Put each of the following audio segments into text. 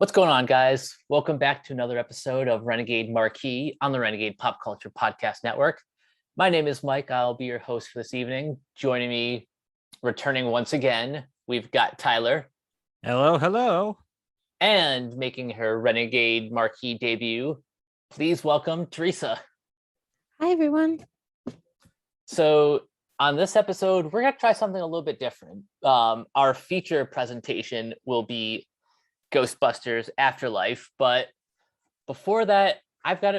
What's going on, guys? Welcome back to another episode of Renegade Marquee on the Renegade Pop Culture Podcast Network. My name is Mike. I'll be your host for this evening. Joining me, returning once again, we've got Tyler. Hello, hello. And making her Renegade Marquee debut, please welcome Teresa. Hi, everyone. So on this episode, we're going to try something a little bit different. Our feature presentation will be Ghostbusters Afterlife, but before that, I've got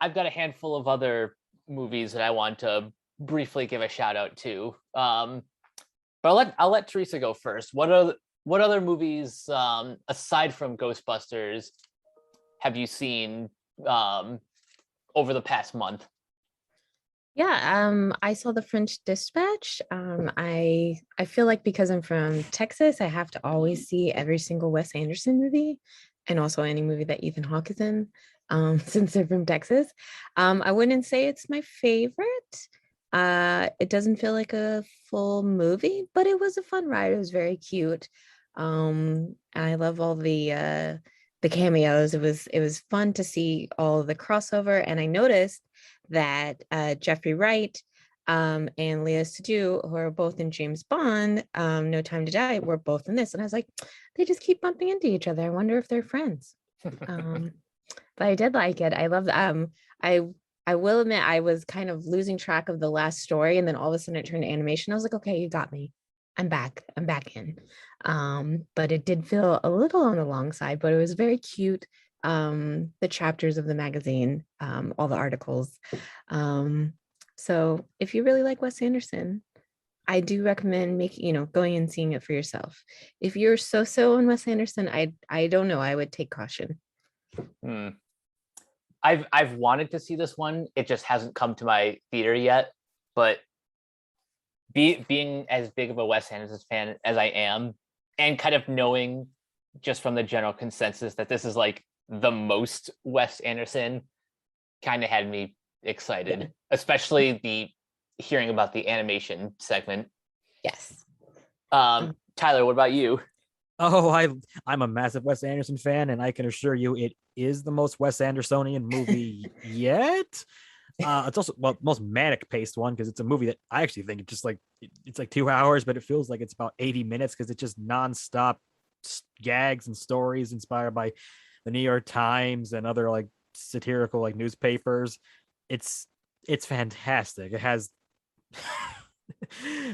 a handful of other movies that I want to briefly give a shout out to. But I'll let Teresa go first. What other movies aside from Ghostbusters have you seen over the past month? Yeah, I saw The French Dispatch. I feel like because I'm from Texas, I have to always see every single Wes Anderson movie, and also any movie that Ethan Hawke is in, since they're from Texas. I wouldn't say it's my favorite. It doesn't feel like a full movie, but it was a fun ride. It was very cute. And I love all the cameos. It was fun to see all the crossover, and I noticed that Jeffrey Wright and Leah Seydoux, who are both in James Bond, No Time to Die, were both in this. And I was like, they just keep bumping into each other. I wonder if they're friends. But I did like it. I love I will admit I was kind of losing track of the last story, and then all of a sudden it turned to animation. I was like, okay, you got me. I'm back in. But it did feel a little on the long side, but it was very cute. The chapters of the magazine, all the articles. So if you really like Wes Anderson, I do recommend going and seeing it for yourself. If you're so on Wes Anderson, I don't know, I would take caution. I've wanted to see this one. It just hasn't come to my theater yet. But being as big of a Wes Anderson fan as I am, and kind of knowing just from the general consensus that this is like the most Wes Anderson, kind of had me excited, especially the hearing about the animation segment. Yes. Tyler, what about you? Oh, I'm a massive Wes Anderson fan, and I can assure you it is the most Wes Andersonian movie yet. It's also most manic paced one, because it's a movie that I actually think it's like 2 hours, but it feels like it's about 80 minutes because it's just nonstop gags and stories inspired by the New York Times and other like satirical like newspapers. It's fantastic. It has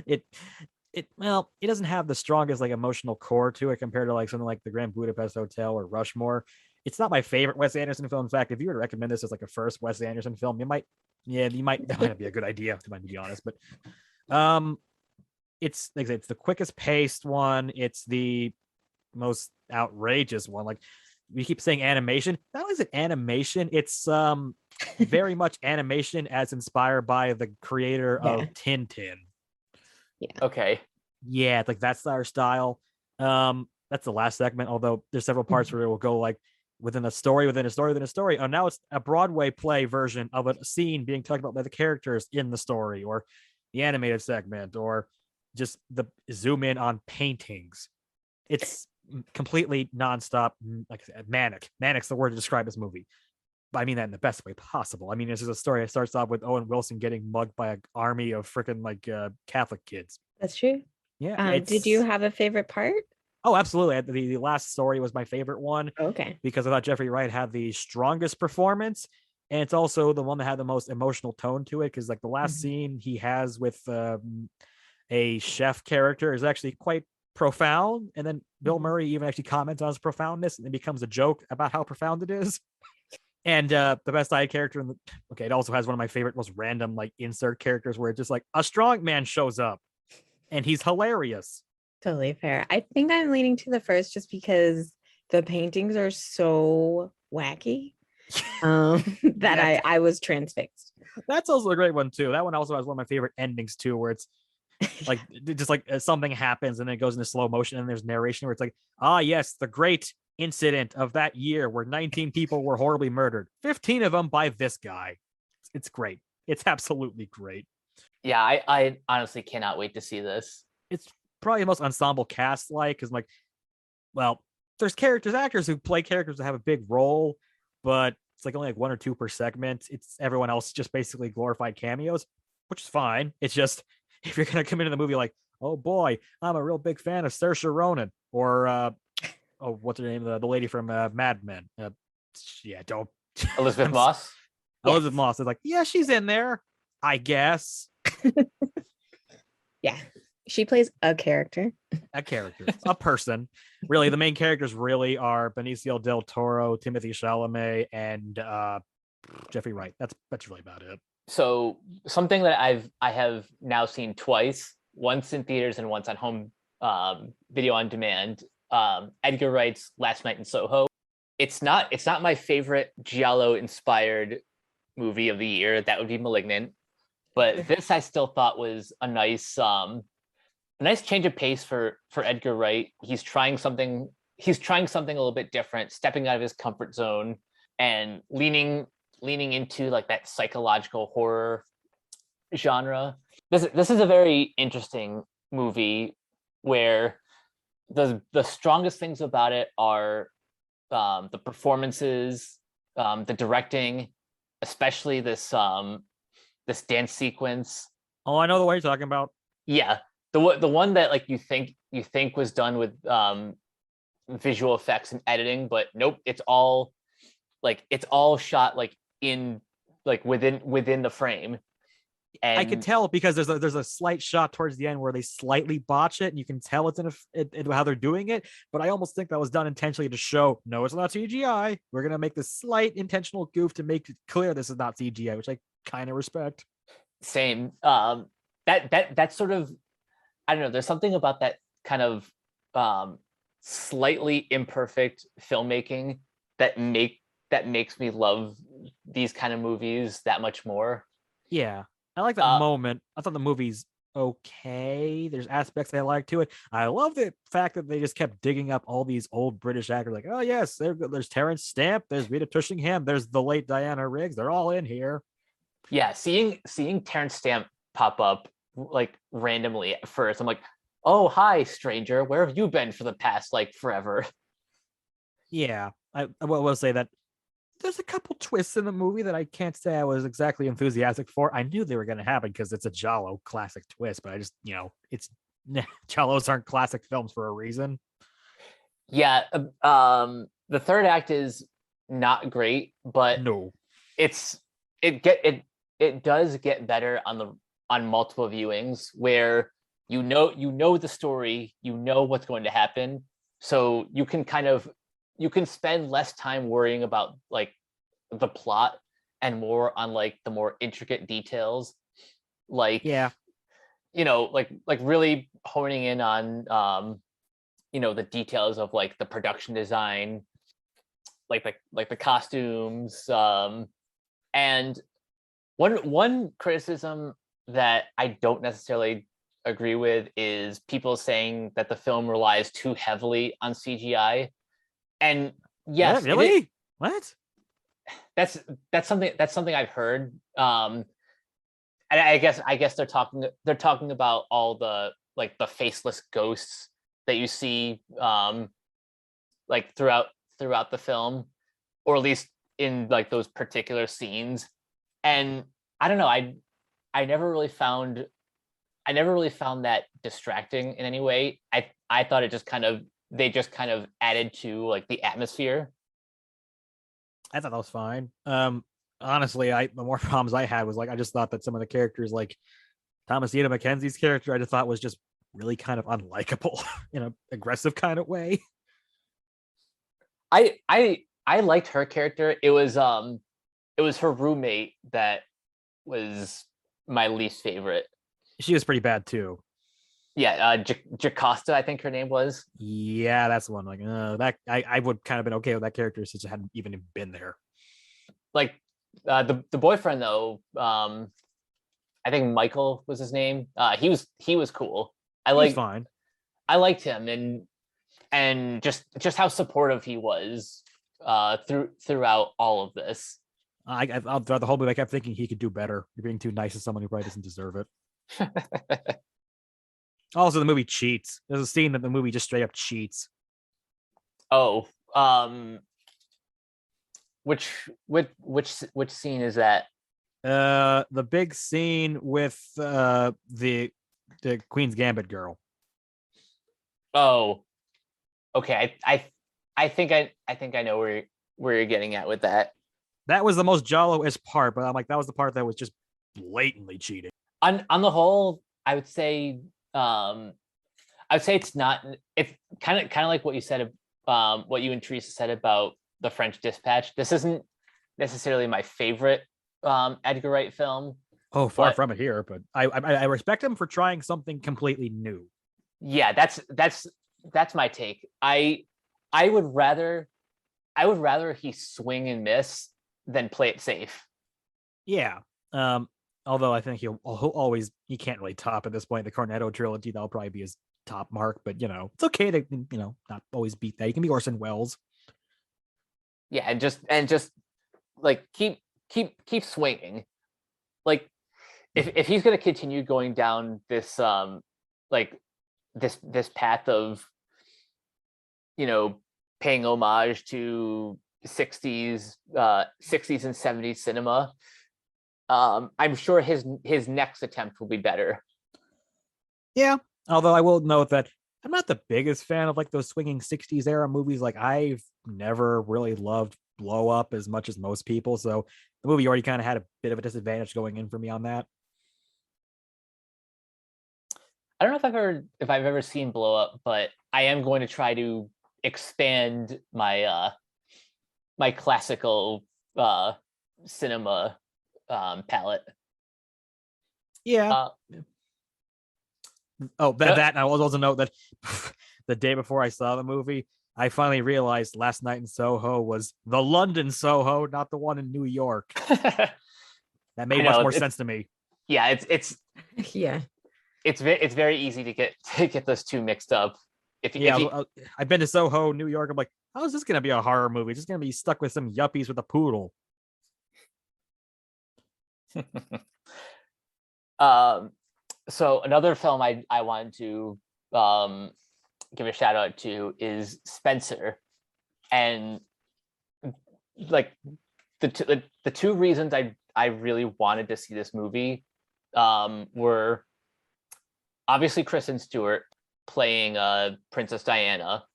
it doesn't have the strongest like emotional core to it compared to like something like the Grand Budapest Hotel or Rushmore. It's not my favorite Wes Anderson film. In fact, if you were to recommend this as like a first Wes Anderson film, that might not be a good idea, to be honest. But it's like I said, it's the quickest paced one. It's the most outrageous one. Like, we keep saying animation. Not only is it animation, it's very much animation as inspired by the creator of Tintin. Yeah. Okay. Yeah, like that's our style. That's the last segment, although there's several parts where it will go like within a story. Oh, now it's a Broadway play version of a scene being talked about by the characters in the story, or the animated segment, or just the zoom in on paintings. It's completely nonstop, like I said, manic. Manic's the word to describe this movie. But I mean that in the best way possible. I mean, this is a story that starts off with Owen Wilson getting mugged by an army of freaking like Catholic kids. That's true. Yeah. Did you have a favorite part? Oh, absolutely. The last story was my favorite one. Okay. Because I thought Jeffrey Wright had the strongest performance, and it's also the one that had the most emotional tone to it, because like the last scene he has with a chef character is actually quite profound, and then Bill Murray even actually comments on his profoundness, and it becomes a joke about how profound it is. And the best side character it also has one of my favorite most random like insert characters where it's just like a strong man shows up and he's hilarious. Totally fair. I think I'm leaning to the first just because the paintings are so wacky that I was transfixed. That's also a great one too. That one also has one of my favorite endings too, where it's like just like something happens and then it goes into slow motion and there's narration where it's like, yes, the great incident of that year where 19 people were horribly murdered, 15 of them by this guy. It's great. It's absolutely great. Yeah, I honestly cannot wait to see this. It's probably the most ensemble cast like, because like, well, there's actors who play characters that have a big role, but it's like only like 1 or 2 per segment. It's everyone else just basically glorified cameos, which is fine. It's just if you're gonna come into the movie like, oh boy, I'm a real big fan of Saoirse Ronan, or oh, what's her name, the lady from Mad Men. Yeah, don't Elizabeth Moss. Elizabeth Moss is like, yeah, she's in there, I guess. Yeah, she plays a character. A character, a person. Really, the main characters really are Benicio del Toro, Timothy Chalamet, and Jeffrey Wright. That's really about it. So something that I have now seen twice, once in theaters and once on home video on demand. Edgar Wright's Last Night in Soho. It's not my favorite giallo inspired movie of the year. That would be Malignant. But this I still thought was a nice change of pace for Edgar Wright. He's trying something a little bit different, stepping out of his comfort zone and leaning into like that psychological horror genre. This is a very interesting movie where the strongest things about it are the performances, the directing, especially this dance sequence. Oh, I know the one you're talking about. Yeah, the one that like you think was done with visual effects and editing, but nope, it's all shot like in like within the frame. And I could tell because there's a slight shot towards the end where they slightly botch it, and you can tell it's in how they're doing it. But I almost think that was done intentionally to show, no, it's not CGI. We're gonna make this slight intentional goof to make it clear this is not CGI, which I kind of respect. Same. That sort of, I don't know. There's something about that kind of slightly imperfect filmmaking that makes me love these kind of movies that much more. Yeah, I like that moment. I thought the movie's okay. There's aspects I like to it. I love the fact that they just kept digging up all these old British actors. Like, oh yes, there's Terrence Stamp, there's Rita Tushingham, there's the late Diana Riggs. They're all in here. Yeah, seeing Terrence Stamp pop up like randomly at first, I'm like, oh hi stranger, where have you been for the past like forever? Yeah, I will say that there's a couple twists in the movie that I can't say I was exactly enthusiastic for. I knew they were going to happen because it's a giallo classic twist, but I just, it's giallos aren't classic films for a reason. Yeah, the third act is not great, but no, it does get better on multiple viewings where you know the story, you know what's going to happen, so you can spend less time worrying about like the plot and more on like the more intricate details, like like really honing in on the details of like the production design, like the costumes, and one criticism that I don't necessarily agree with is people saying that the film relies too heavily on CGI. And yes, yeah, really? What? That's something I've heard. And I guess they're talking about all the like the faceless ghosts that you see like throughout the film, or at least in like those particular scenes. And I don't know, I never really found that distracting in any way. I thought they just kind of added to like the atmosphere. I thought that was fine. Honestly, the more problems I had was like I just thought that some of the characters, like Thomasina Mackenzie's character, I just thought was just really kind of unlikable in an aggressive kind of way. I liked her character. It was her roommate that was my least favorite. She was pretty bad too. Yeah, Jocasta, I think her name was. Yeah, that's the one. Like, that I would kind of been okay with that character since it hadn't even been there. Like, the boyfriend though, I think Michael was his name. He was cool. He was fine. I liked him, and just how supportive he was throughout all of this. Throughout the whole movie, I kept thinking he could do better. You're being too nice to someone who probably doesn't deserve it. Also, the movie cheats. There's a scene that the movie just straight up cheats. Oh, which scene is that? The big scene with the Queen's Gambit girl. Oh, okay. I think I know where you're getting at with that. That was the most Jalo-ish part, but I'm like, that was the part that was just blatantly cheating. On the whole, it's not. It's kind of like what you said. What you and Teresa said about the French Dispatch. This isn't necessarily my favorite Edgar Wright film. Oh, far from it here, but I respect him for trying something completely new. Yeah, that's my take. I would rather he swing and miss than play it safe. Yeah. Although I think he'll always, he can't really top at this point the Cornetto trilogy. That'll probably be his top mark, but it's okay to not always beat that. You can be Orson Welles. Yeah, and just like keep swinging. Like if he's gonna continue going down this like this path of paying homage to 60s and 70s cinema, I'm sure his next attempt will be better. Yeah, although I will note that I'm not the biggest fan of like those swinging 60s era movies. Like I've never really loved Blow Up as much as most people, so the movie already kind of had a bit of a disadvantage going in for me on that. I don't know if I've ever seen Blow Up, but I am going to try to expand my my classical cinema palette. Yeah. That and I will also note that the day before I saw the movie, I finally realized Last Night in Soho was the London Soho, not the one in New York. That made much more sense to me. Yeah, it's yeah. It's very easy to get those two mixed up. I've been to Soho, New York. I'm like, how is this going to be a horror movie? Just going to be stuck with some yuppies with a poodle. So another film I wanted to give a shout out to is Spencer, and like the two reasons I really wanted to see this movie were obviously Kristen Stewart playing Princess Diana,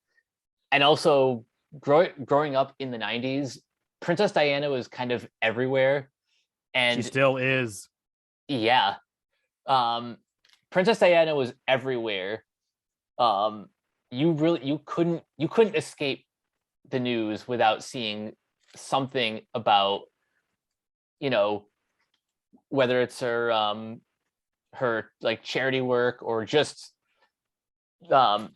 and also growing up in the 90s, Princess Diana was kind of everywhere, and she still is. Yeah. Princess Diana was everywhere. You couldn't escape the news without seeing something about, whether it's her like charity work or just the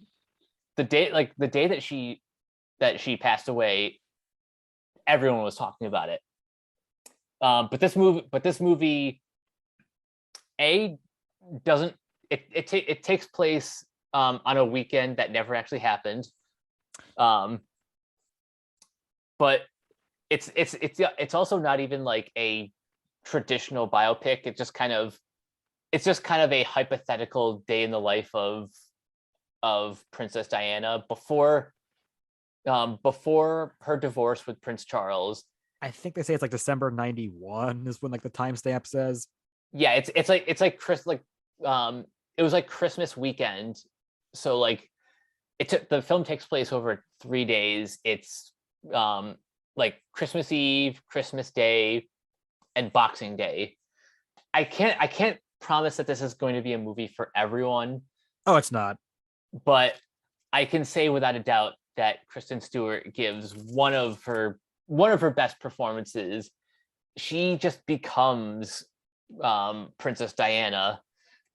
day that she passed away, everyone was talking about it. But this movie doesn't it takes place on a weekend that never actually happened, but it's also not even like a traditional biopic. It's just kind of a hypothetical day in the life of Princess Diana before her divorce with Prince Charles. I think they say it's like December 91 is when like the timestamp says. Yeah, it was like Christmas weekend. So like the film takes place over 3 days. It's like Christmas Eve, Christmas Day, and Boxing Day. I can't promise that this is going to be a movie for everyone. Oh, it's not. But I can say without a doubt that Kristen Stewart gives one of her best performances. She just becomes Princess Diana,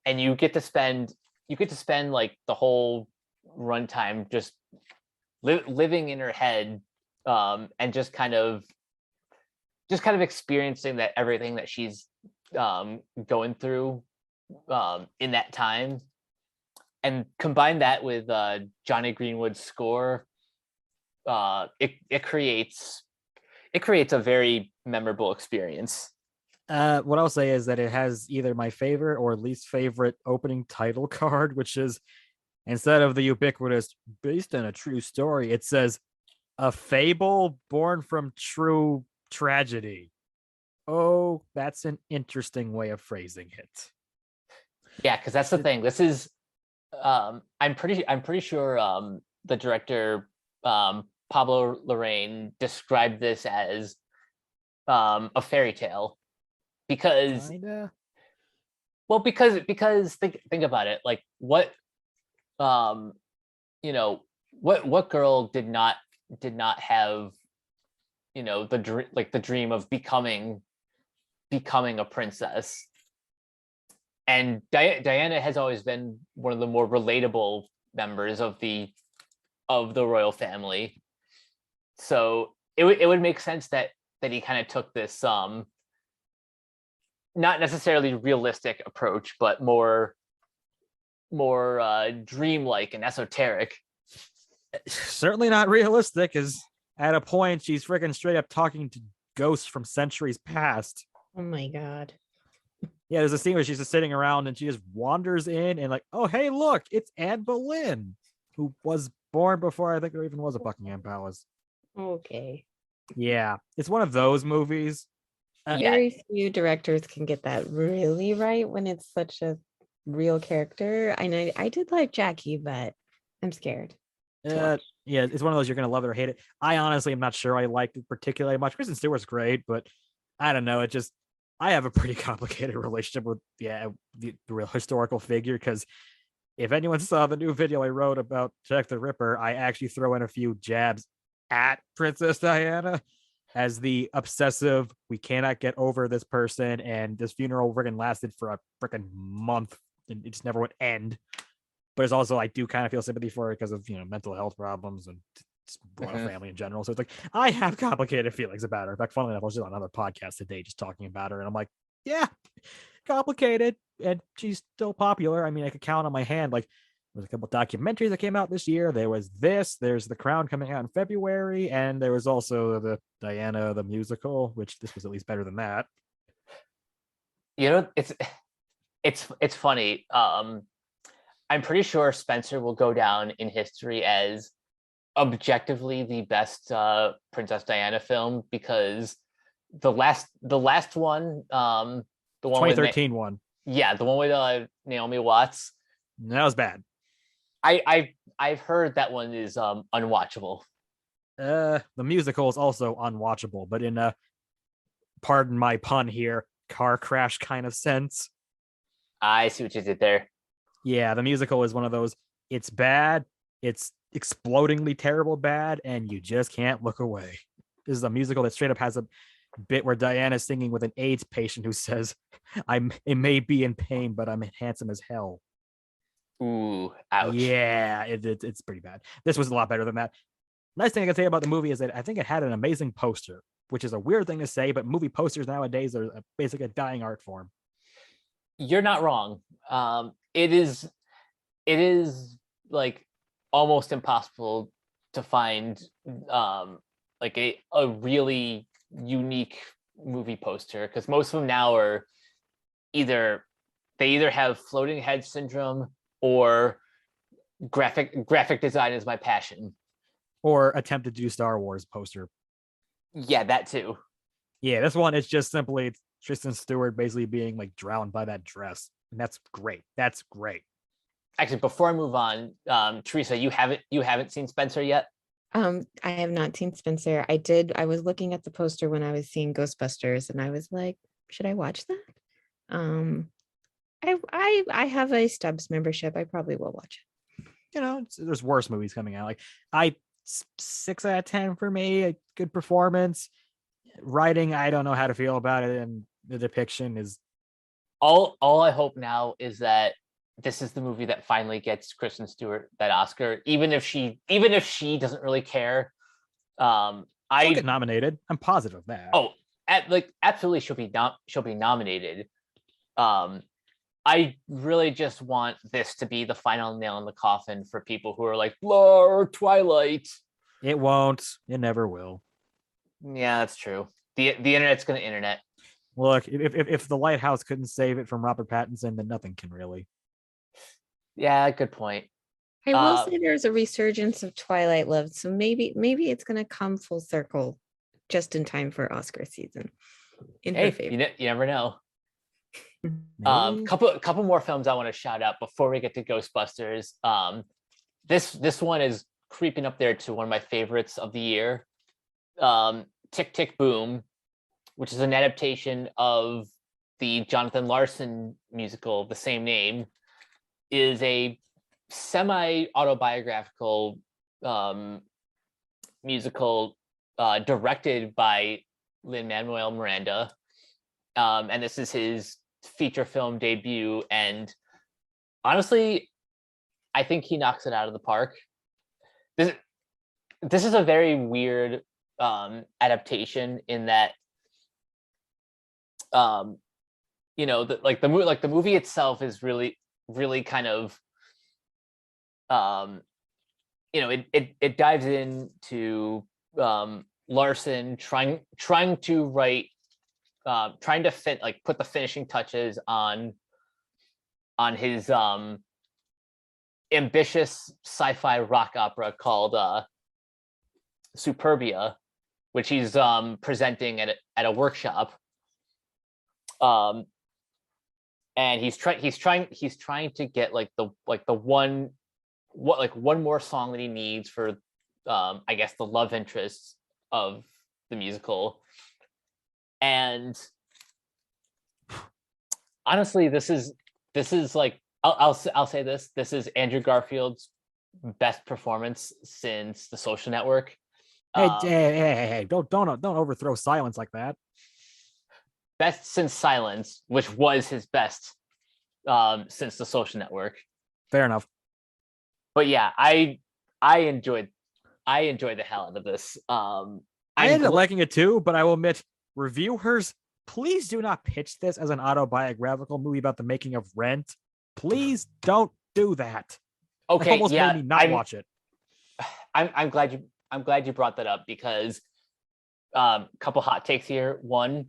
and you get to spend like the whole runtime just living in her head, and just kind of experiencing that everything that she's going through in that time, and combine that with Johnny Greenwood's score. It creates a very memorable experience. What I'll say is that it has either my favorite or least favorite opening title card, which is, instead of the ubiquitous "based on a true story," it says A fable born from true tragedy. Oh, that's an interesting way of phrasing it. Yeah, because that's the thing. This is I'm pretty sure the director Pablo Larraín described this as a fairy tale because Kinda. well because think about it, like what um you know what girl did not have the dream of becoming a princess. And Diana has always been one of the more relatable members of the royal family. So it would make sense that he kind of took this not necessarily realistic approach, but more dreamlike and esoteric. Certainly not realistic, as at a point she's freaking straight up talking to ghosts from centuries past. Oh my god. Yeah, there's a scene where she's just sitting around and she just wanders in and like, oh hey, look, it's Anne Boleyn, who was born before I think there even was a Buckingham Palace. Okay. Yeah, it's one of those movies. Very few directors can get that really right when it's such a real character. I know I did like Jackie, but I'm scared. Yeah, it's one of those you're gonna love it or hate it. I honestly am not sure I liked it particularly much. Kristen Stewart's great, but I don't know. It just I have a pretty complicated relationship with the real historical figure, because if anyone saw the new video I wrote about Jack the Ripper, I actually throw in a few jabs at Princess Diana as the obsessive, we cannot get over this person, and this funeral freaking lasted for a freaking month and it just never would end. But it's also I do kind of feel sympathy for her because of mental health problems and royal family in general. So it's like I have complicated feelings about her. In fact, funnily enough, I was just on another podcast today just talking about her, and I'm like, yeah, complicated, and she's still popular. I mean, I could count on my hand. Like, there's a couple documentaries that came out this year. There was this. There's The Crown coming out in February, and there was also the Diana the musical, which this was at least better than that. It's funny. I'm pretty sure Spencer will go down in history as objectively the best Princess Diana film, because the last one, the one 2013 one. Yeah, the one with Naomi Watts. That was bad. I've heard that one is unwatchable. The musical is also unwatchable, but in a, pardon my pun here, car crash kind of sense. I see what you did there. Yeah, the musical is one of those, it's bad, it's explodingly terrible bad, and you just can't look away. This is a musical that straight up has a bit where Diana's singing with an AIDS patient who says, it may be in pain, but I'm handsome as hell. Ooh, ouch. Yeah, it's pretty bad. This was a lot better than that. Nice thing I can say about the movie is that I think it had an amazing poster, which is a weird thing to say, but movie posters nowadays are basically a dying art form. You're not wrong. It is like almost impossible to find like a really unique movie poster, because most of them now are either have floating head syndrome or graphic design is my passion, or attempted to do Star Wars poster. Yeah, that too. Yeah, this one is just simply Kristen Stewart basically being like drowned by that dress, and that's great. That's great. Actually, before I move on, Teresa, you haven't seen Spencer yet? I have not seen Spencer. I was looking at the poster when I was seeing Ghostbusters, and I was like, should I watch that? I have a Stubbs membership. I probably will watch it. There's worse movies coming out. Like 6 out of 10 for me. A good performance. Writing, I don't know how to feel about it, and the depiction is all I hope now is that this is the movie that finally gets Kristen Stewart that Oscar, even if she doesn't really care. She'll get nominated. I'm positive of that. Oh, absolutely, she'll be nominated. I really just want this to be the final nail in the coffin for people who are like, "Blur, Twilight." It won't. It never will. Yeah, that's true. The internet's gonna internet. Look, if The Lighthouse couldn't save it from Robert Pattinson, then nothing can really. Yeah, good point. I will say there's a resurgence of Twilight love, so maybe it's gonna come full circle just in time for Oscar season. In her favor. You never know. Maybe. Couple more films I want to shout out before we get to Ghostbusters. This one is creeping up there to one of my favorites of the year. Tick Tick Boom, which is an adaptation of the Jonathan Larson musical, the same name, is a semi-autobiographical musical directed by Lin-Manuel Miranda. And this is his feature film debut. And honestly, I think he knocks it out of the park. This is a very weird adaptation in that the movie itself is really kind of it dives into Larson trying to write trying to put the finishing touches on his ambitious sci-fi rock opera called Superbia, which he's presenting at a workshop. And he's trying to get one more song that he needs for I guess the love interests of the musical. And honestly, this is like I'll say this is Andrew Garfield's best performance since The Social Network. Hey, don't overthrow Silence like that. Best since Silence, which was his best since The Social Network. Fair enough. But yeah, I enjoyed the hell out of this. I ended up liking it too, but I will admit, reviewers, please do not pitch this as an autobiographical movie about the making of Rent. Please don't do that. Okay, that almost made me not watch it. I'm glad you brought that up, because couple hot takes here. One,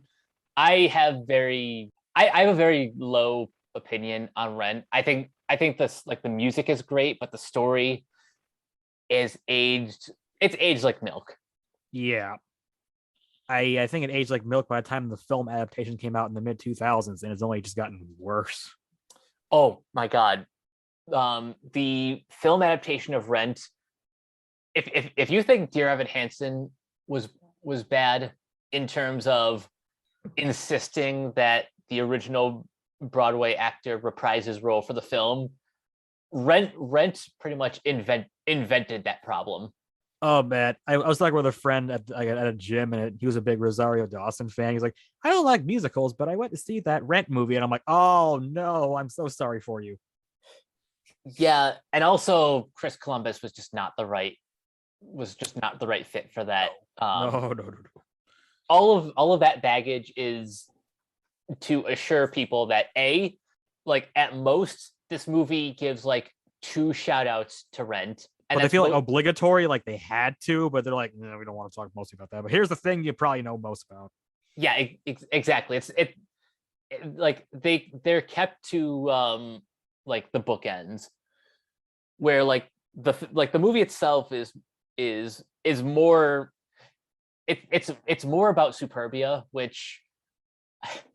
I have a very low opinion on Rent. I think this, like, the music is great, but the story is aged like milk. Yeah. I think it aged like milk by the time the film adaptation came out in the mid 2000s, and it's only just gotten worse. Oh my God. The film adaptation of Rent, if you think Dear Evan Hansen was bad in terms of insisting that the original Broadway actor reprise his role for the film, Rent pretty much invented that problem. Oh man, I was talking with a friend at a gym, and he was a big Rosario Dawson fan. He's like, I don't like musicals, but I went to see that Rent movie, and I'm like, oh no, I'm so sorry for you. Yeah, and also Chris Columbus was just not the right fit for that. No. All of that baggage is to assure people that at most this movie gives like 2 shout outs to Rent. And but they feel like obligatory, like they had to, but they're like, no, we don't want to talk mostly about that. But here's the thing you probably know most about. Yeah, exactly. They're kept to like the bookends, where like the movie itself is more it's more about Superbia, which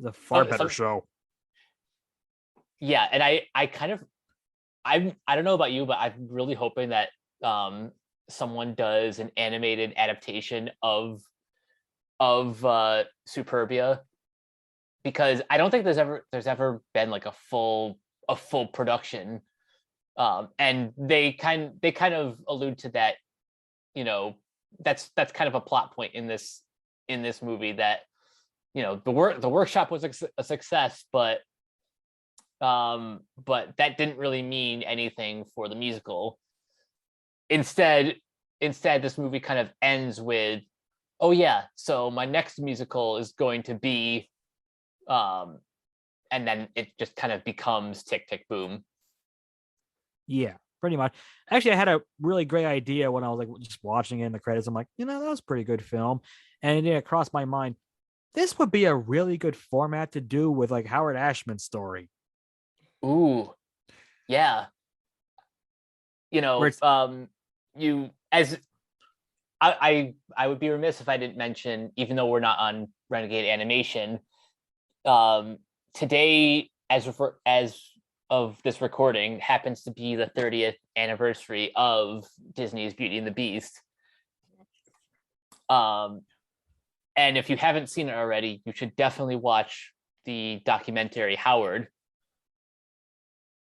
is a far better show. Yeah, and I don't know about you, but I'm really hoping that someone does an animated adaptation of Superbia, because I don't think there's ever been like a full production, and they kind of allude to that. That's kind of a plot point in this movie, that the workshop was a success, but that didn't really mean anything for the musical. Instead, this movie kind of ends with, oh yeah, so my next musical is going to be, and then it just kind of becomes Tick Tick Boom. Yeah, pretty much. Actually, I had a really great idea when I was like just watching it in the credits. I'm like, that was a pretty good film, and it crossed my mind, this would be a really good format to do with like Howard Ashman's story. Ooh, yeah. you know, Where it's- you as I would be remiss if I didn't mention, even though we're not on Renegade Animation, today, as of this recording, happens to be the 30th anniversary of Disney's Beauty and the Beast. And if you haven't seen it already, you should definitely watch the documentary Howard.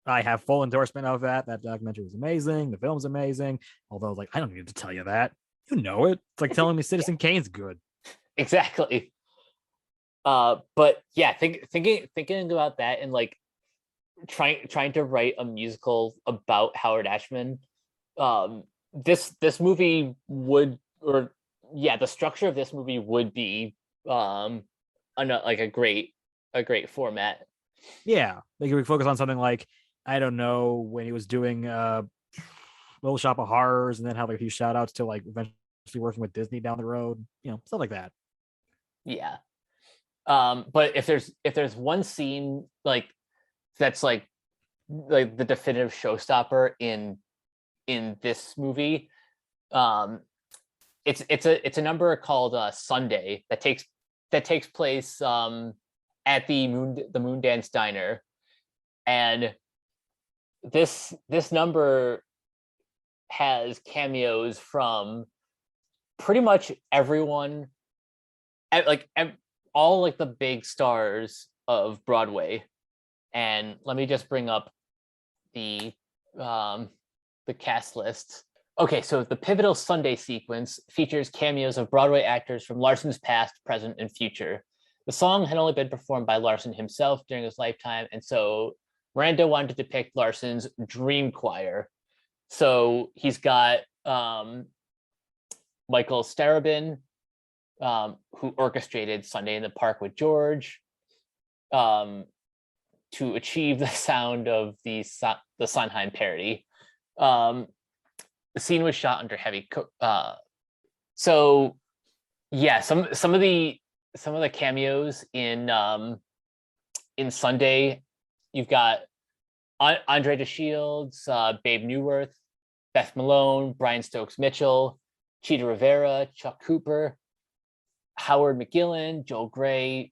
I have full endorsement of that. That documentary was amazing. The film's amazing. Although, like, I don't need to tell you that. You know it. It's like telling me Citizen Kane's good. Exactly. But yeah, thinking about that and like trying to write a musical about Howard Ashman. This movie would, or yeah, the structure of this movie would be like a great format. Yeah, they could focus on something like, I don't know, when he was doing Little Shop of Horrors, and then have like a few shout outs to like eventually working with Disney down the road, you know, stuff like that. Yeah. But if there's one scene like that's like the definitive showstopper in this movie, it's a number called Sunday that takes place at the Moondance Diner, and this number has cameos from pretty much everyone, all like the big stars of Broadway. And let me just bring up the cast list. Okay, so the pivotal Sunday sequence features cameos of Broadway actors from Larson's past, present, and future. The song had only been performed by Larson himself during his lifetime, and so Miranda wanted to depict Larson's dream choir. So he's got Michael Starobin, who orchestrated Sunday in the Park with George, to achieve the sound of the Sondheim parody. The scene was shot under heavy so yeah, some of the cameos in Sunday, you've got Andre DeShields, Babe Newirth, Beth Malone, Brian Stokes Mitchell, Cheetah Rivera, Chuck Cooper, Howard McGillen, Joel Grey,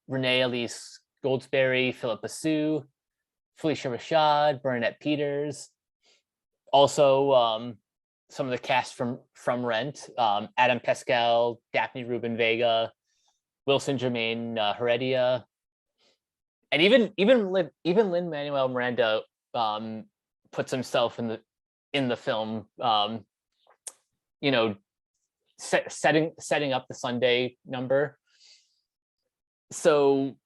Renee Elise Goldsberry, Philippa Sue, Felicia Rashad, Bernadette Peters. Also, some of the cast from Rent: Adam Pascal, Daphne Rubin Vega, Wilson Jermaine Heredia, and even Lin-Manuel Miranda puts himself in the film. You know, setting up the Sunday number. So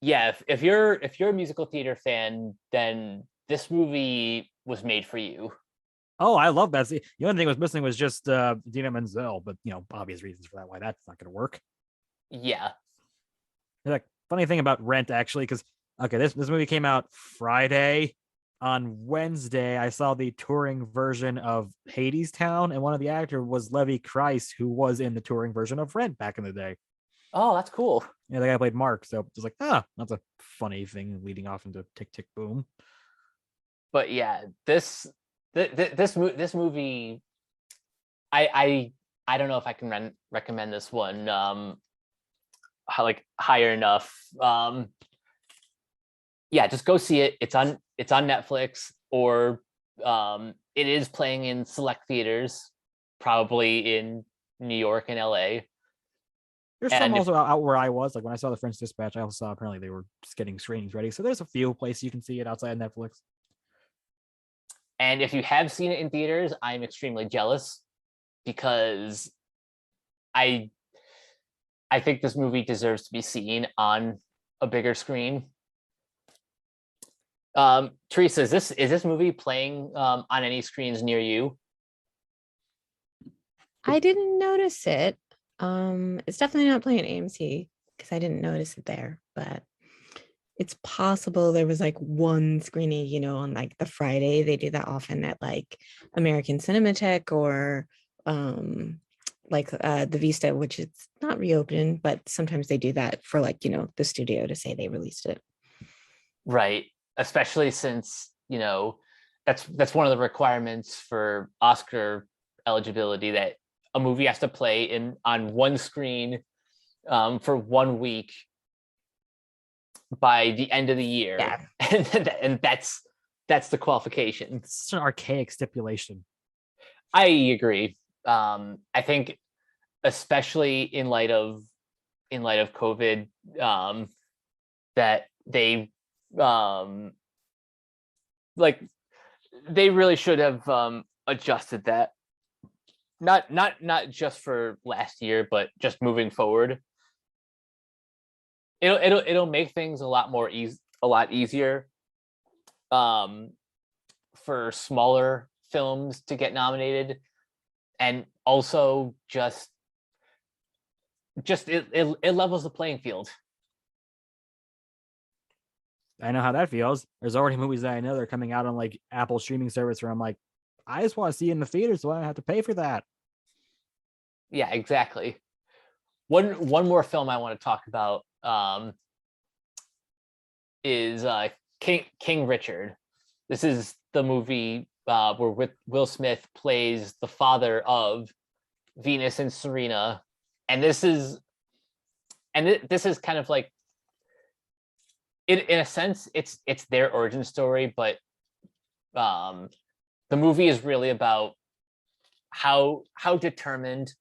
yeah, if you're a musical theater fan, then this movie was made for you. Oh, I love that. See, the only thing was missing was just Dina Menzel, but you know, obvious reasons for that, why that's not going to work. Yeah. Like, funny thing about Rent, actually, because okay, this movie came out Friday. On Wednesday, I saw the touring version of Hadestown, and one of the actors was Levi Kreis, who was in the touring version of Rent back in the day. Oh, that's cool. Yeah, the guy played Mark, so it's like, that's a funny thing leading off into Tick Tick Boom. But yeah, this movie, I don't know if I can recommend this one like higher enough. Yeah, just go see it. It's on Netflix, or it is playing in select theaters, probably in New York and LA. There's some also out where I was. Like when I saw The French Dispatch, I also saw apparently they were just getting screenings ready. So there's a few places you can see it outside Netflix. And if you have seen it in theaters, I'm extremely jealous, because I think this movie deserves to be seen on a bigger screen. Teresa, is this movie playing on any screens near you? I didn't notice it. It's definitely not playing AMC because I didn't notice it there, but it's possible there was like one screening, you know, on like the Friday. They do that often at like American Cinematheque or like the Vista, which is not reopened, but sometimes they do that for like, you know, the studio to say they released it. Right. Especially since, you know, that's one of the requirements for Oscar eligibility, that a movie has to play on one screen for 1 week by the end of the year. Yeah. And that's the qualification. It's such an archaic stipulation. I agree. I think especially in light of COVID, that they they really should have adjusted that. Not just for last year, but just moving forward. It'll make things a lot easier for smaller films to get nominated, and also just it levels the playing field. I know how that feels. There's already movies that I know that are coming out on like Apple streaming service where I'm like, I just want to see it in the theater, so I don't have to pay for that. Yeah, exactly. One more film I want to talk about is King Richard. This is the movie where Will Smith plays the father of Venus and Serena, and this is kind of like, in a sense, it's their origin story, but the movie is really about how determined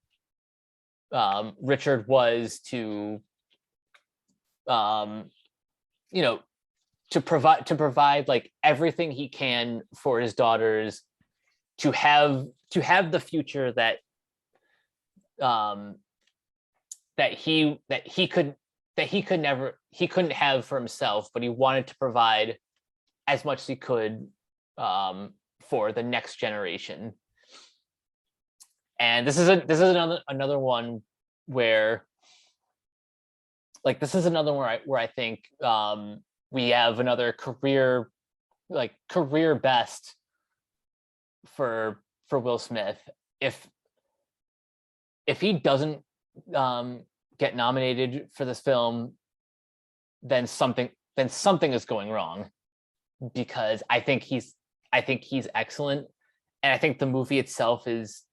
Richard was to to provide like everything he can for his daughters, to have the future that he couldn't have for himself, but he wanted to provide as much as he could for the next generation. And this is another one where, like, this is another one where I think we have another career best for Will Smith. If he doesn't get nominated for this film, then something is going wrong, because I think he's excellent, and I think the movie itself is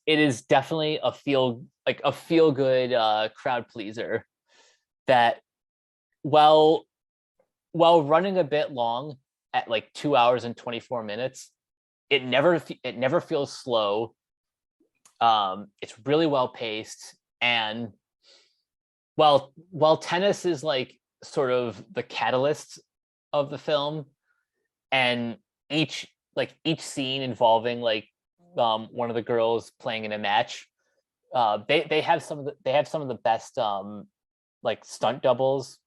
it is definitely a feel good crowd pleaser that, while running a bit long at like 2 hours and 24 minutes, it never feels slow. It's really well paced, and while tennis is like sort of the catalyst of the film, and each scene involving like one of the girls playing in a match, they have some of the best like stunt doubles,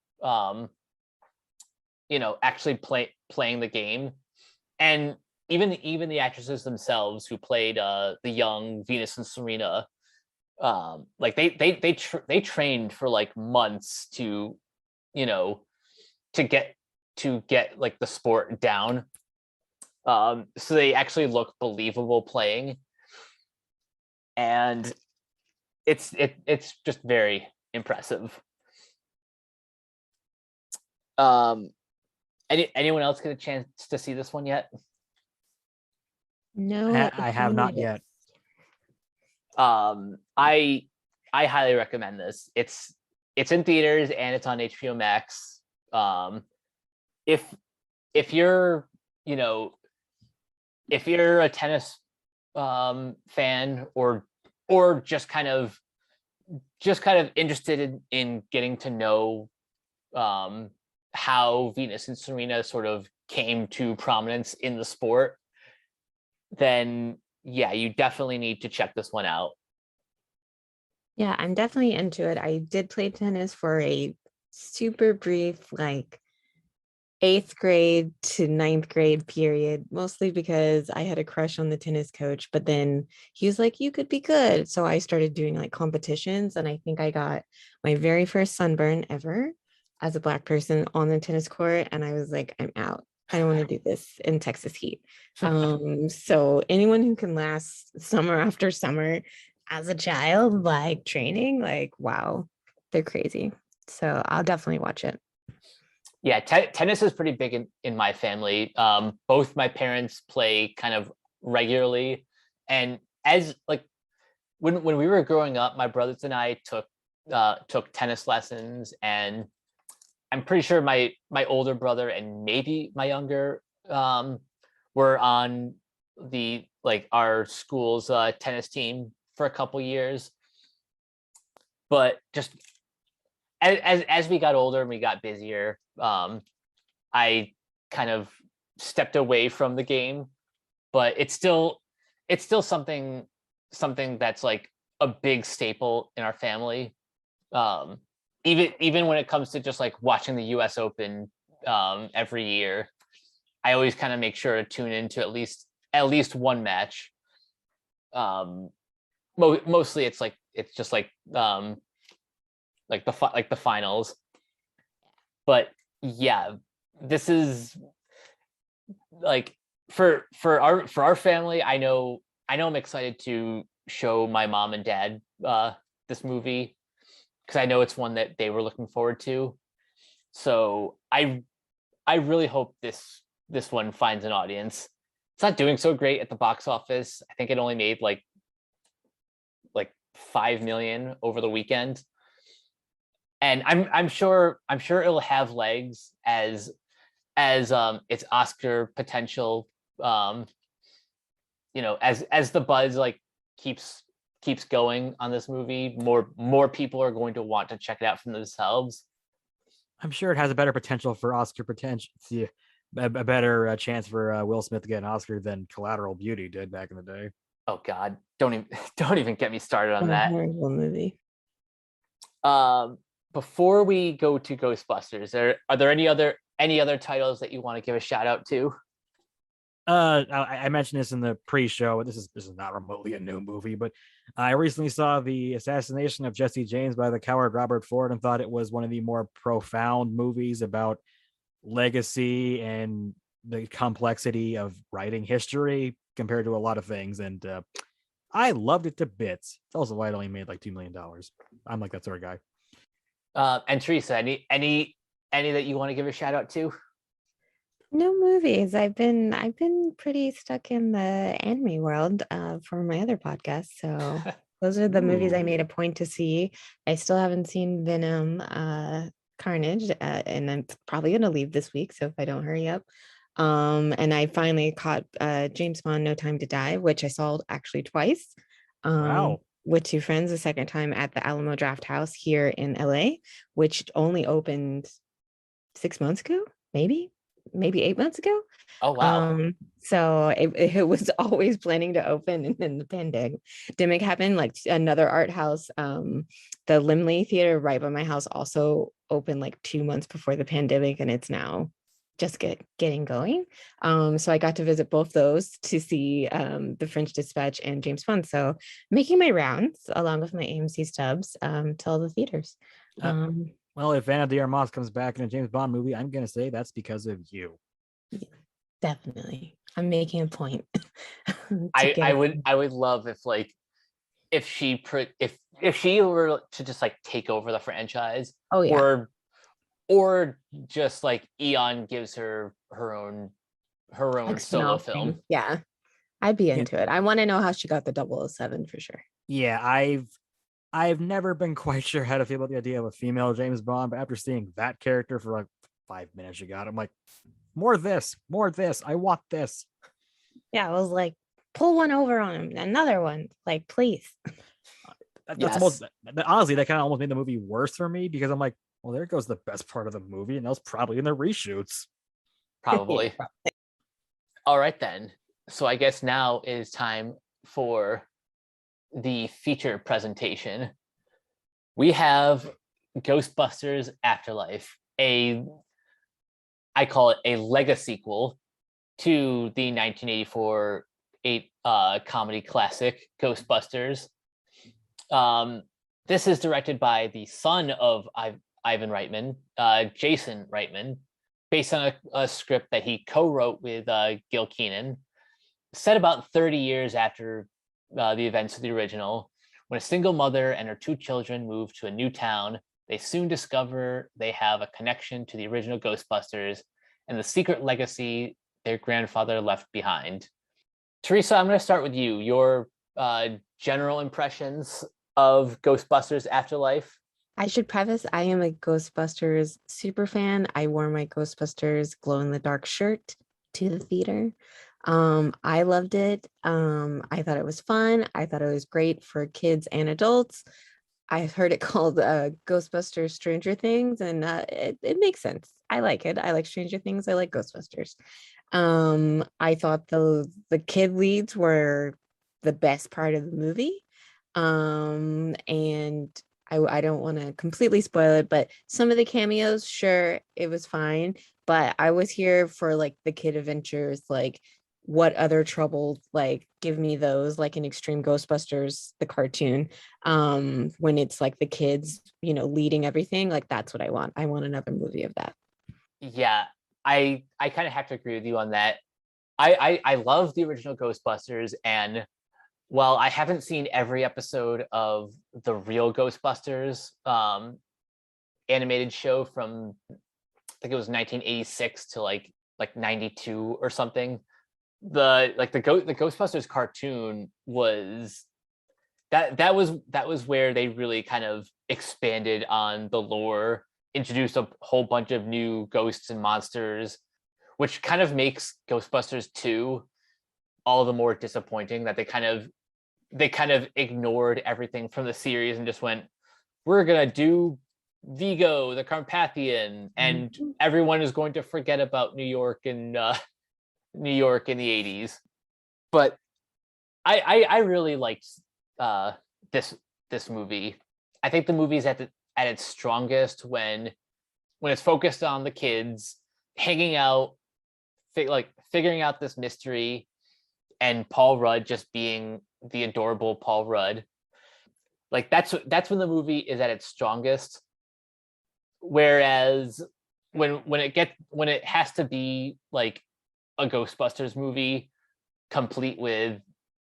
actually playing the game. And even the actresses themselves who played the young Venus and Serena, like they trained for like months to get like the sport down, so they actually look believable playing, and it's just very impressive. Anyone else get a chance to see this one yet? No, I have not yet. I highly recommend this. It's in theaters and it's on HBO Max. If you're a tennis fan, or just kind of interested in getting to know how Venus and Serena sort of came to prominence in the sport, then yeah, you definitely need to check this one out. Yeah, I'm definitely into it. I did play tennis for a super brief, like 8th grade to 9th grade period, mostly because I had a crush on the tennis coach, but then he was like, you could be good. So I started doing like competitions, and I think I got my very first sunburn ever as a Black person on the tennis court. And I was like, I'm out. I don't want to do this in Texas heat. So anyone who can last summer after summer as a child, like training, like, wow, they're crazy. So I'll definitely watch it. Yeah, tennis is pretty big in my family. Both my parents play kind of regularly, and as like when we were growing up, my brothers and I took tennis lessons, and I'm pretty sure my older brother and maybe my younger were on the like our school's tennis team for a couple years. But just as we got older and we got busier, I kind of stepped away from the game. But it's still something that's like a big staple in our family. Um, even when it comes to just like watching the U.S. Open every year, I always kind of make sure to tune into at least one match. Um, Mostly it's just like the finals. But yeah, this is like for our family. I know I'm excited to show my mom and dad this movie because I know it's one that they were looking forward to. So I really hope this one finds an audience. It's not doing so great at the box office. I think it only made like 5 million over the weekend. And I'm sure it'll have legs as its Oscar potential. As the buzz like keeps going on this movie, more people are going to want to check it out for themselves. I'm sure it has a better potential for Oscar potential, a better chance for Will Smith to get an Oscar than Collateral Beauty did back in the day. Oh God, don't even get me started on A that. horrible movie. Before we go to Ghostbusters, are there any other titles that you want to give a shout out to? I mentioned this in the pre-show. This is not remotely a new movie, but I recently saw the assassination of Jesse James by the coward Robert Ford and thought it was one of the more profound movies about legacy and the complexity of writing history compared to a lot of things. And I loved it to bits. It's also why it only made like $2 million. I'm like that sort of guy. And Teresa, any that you want to give a shout out to? No movies. I've been pretty stuck in the anime world for my other podcast. So those are the movies I Ooh. made a point to see. I still haven't seen Venom Carnage, and I'm probably gonna leave this week. So if I don't hurry up. And I finally caught James Bond No Time to Die, which I saw actually twice. Wow. With two friends, the second time at the Alamo Draft House here in LA, which only opened 6 months ago, maybe 8 months ago. Oh wow. So it was always planning to open, and then the pandemic happened. Like another art house, the Limley Theater right by my house also opened like 2 months before the pandemic, and it's now just getting going. So I got to visit both those to see the French Dispatch and James Bond. So making my rounds along with my AMC stubs to all the theaters. Well, if Anna de Armas comes back in a James Bond movie, I'm going to say that's because of you. Definitely. I'm making a point. I would love if she were to just like take over the franchise. Oh yeah. Or just like Eon gives her own Like solo spin-off film. thing. Yeah. I'd be Yeah. into it. I want to know how she got the 007 for sure. Yeah, I've never been quite sure how to feel about the idea of a female James Bond, but after seeing that character for like 5 minutes you got, I'm like, more of this, more of this. I want this. Yeah, I was like, pull one over on him, another one, like please. That's Yes. honestly, that kind of almost made the movie worse for me because I'm like, well, there goes the best part of the movie, and that was probably in the reshoots. Probably. All right then. So I guess now is time for the feature presentation. We have Ghostbusters Afterlife, I call it a Lego sequel to the 1984 comedy classic Ghostbusters. This is directed by the son of Ivan Reitman, Jason Reitman, based on a script that he co-wrote with Gil Kenan, set about 30 years after the events of the original, when a single mother and her two children move to a new town they soon discover they have a connection to the original Ghostbusters and the secret legacy their grandfather left behind. Teresa, I'm going to start with you. Your general impressions of Ghostbusters Afterlife. I should preface, I am a Ghostbusters super fan. I wore my Ghostbusters glow in the dark shirt to the theater. I loved it. I thought it was fun. I thought it was great for kids and adults. I've heard it called Ghostbusters Stranger Things, and it makes sense. I like it. I like Stranger Things. I like Ghostbusters. I thought the kid leads were the best part of the movie. And I don't want to completely spoil it, but some of the cameos, sure, it was fine. But I was here for like the kid adventures, like what other trouble, like give me those, like in Extreme Ghostbusters, the cartoon, when it's like the kids, leading everything. Like that's what I want. I want another movie of that. Yeah, I kind of have to agree with you on that. I love the original Ghostbusters, and well, I haven't seen every episode of the real Ghostbusters animated show from, I think it was 1986 to like 92 or something. The Ghostbusters cartoon was that was where they really kind of expanded on the lore, introduced a whole bunch of new ghosts and monsters, which kind of makes Ghostbusters 2 all the more disappointing, that they kind of ignored everything from the series and just went, we're gonna do Vigo the Carpathian, and everyone is going to forget about New York in the 80s. But I really liked this movie. I think the movie's at its strongest when it's focused on the kids hanging out, figuring out this mystery, and Paul Rudd just being the adorable Paul Rudd. Like that's when the movie is at its strongest. Whereas when it has to be like a Ghostbusters movie, complete with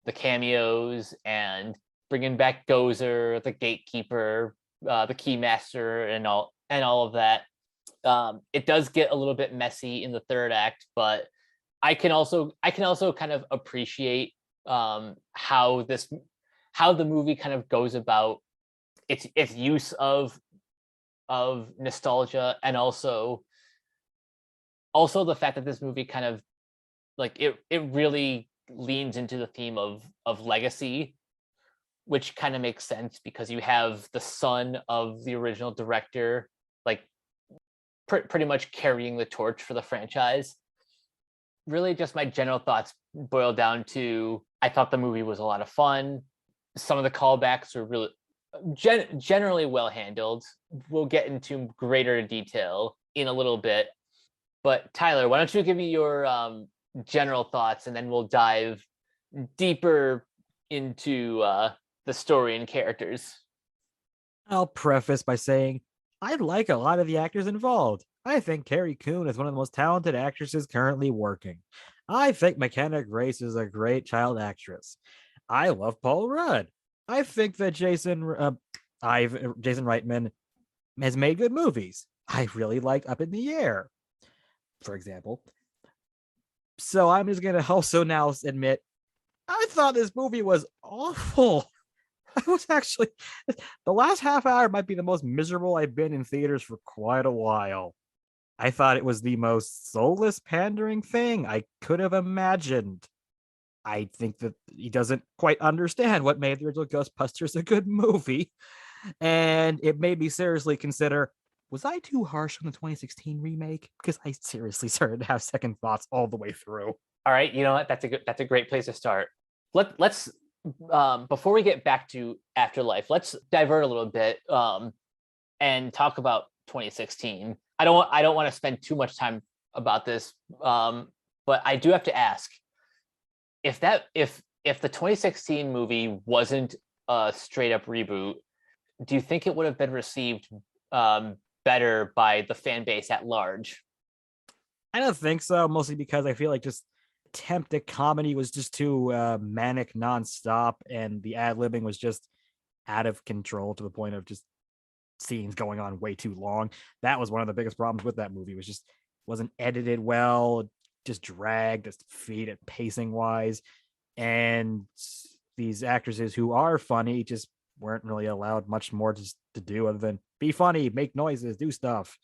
the cameos and bringing back Gozer, the gatekeeper, the keymaster, and all of that, it does get a little bit messy in the third act. But I can also kind of appreciate how the movie kind of goes about its use of nostalgia, and also the fact that this movie kind of like it really leans into the theme of legacy, which kind of makes sense because you have the son of the original director like pretty much carrying the torch for the franchise. Really, just my general thoughts boil down to, I thought the movie was a lot of fun. Some of the callbacks were really generally well handled. We'll get into greater detail in a little bit. But Tyler, why don't you give me your general thoughts, and then we'll dive deeper into the story and characters. I'll preface by saying I like a lot of the actors involved. I think Carrie Coon is one of the most talented actresses currently working. I think McKenna Grace is a great child actress. I love Paul Rudd. I think that Jason Reitman has made good movies. I really like Up in the Air, for example. So I'm just going to also now admit, I thought this movie was awful. I was actually, the last half hour might be the most miserable I've been in theaters for quite a while. I thought it was the most soulless, pandering thing I could have imagined. I think that he doesn't quite understand what made the original Ghostbusters a good movie. And it made me seriously consider, was I too harsh on the 2016 remake? Because I seriously started to have second thoughts all the way through. All right, you know what? That's a great place to start. Let's before we get back to Afterlife, let's divert a little bit and talk about 2016. I don't want to spend too much time about this, but I do have to ask if the 2016 movie wasn't a straight up reboot, do you think it would have been received better by the fan base at large? I don't think so, mostly because I feel like just attempt at comedy was just too manic nonstop, and the ad-libbing was just out of control to the point of just scenes going on way too long. That was one of the biggest problems with that movie, was just wasn't edited well, just dragged its feet at pacing wise. And these actresses who are funny just weren't really allowed much more to do other than be funny, make noises, do stuff.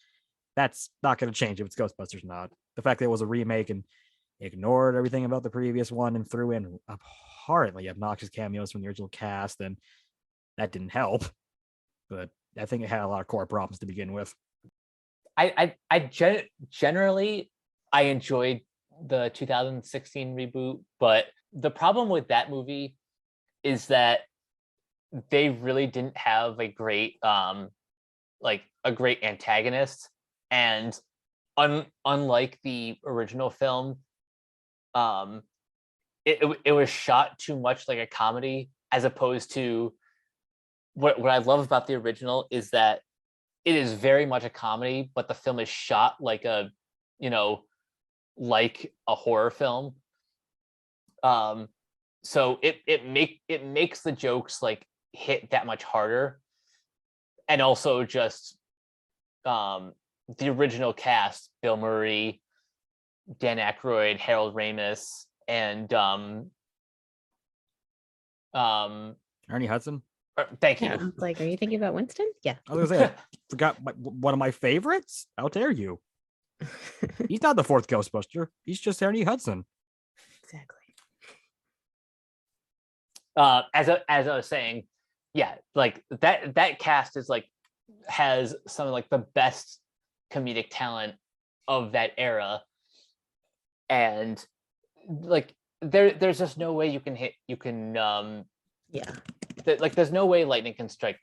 That's not going to change if it's Ghostbusters not. The fact that it was a remake and ignored everything about the previous one and threw in abhorrently obnoxious cameos from the original cast, and that didn't help. But I think it had a lot of core problems to begin with. Generally I enjoyed the 2016 reboot, but the problem with that movie is that they really didn't have a great great antagonist, and unlike the original film, it was shot too much like a comedy, as opposed to what I love about the original is that it is very much a comedy, but the film is shot like a horror film. So it makes the jokes like hit that much harder, and also just the original cast: Bill Murray, Dan Aykroyd, Harold Ramis, and Ernie Hudson. Thank you. Yeah, I was like, are you thinking about Winston? Yeah. I was gonna say, forgot one of my favorites. How dare you? He's not the fourth Ghostbuster. He's just Ernie Hudson. Exactly. As I was saying, yeah, like that cast is like has some of like the best comedic talent of that era, and like there's just no way there's no way lightning can strike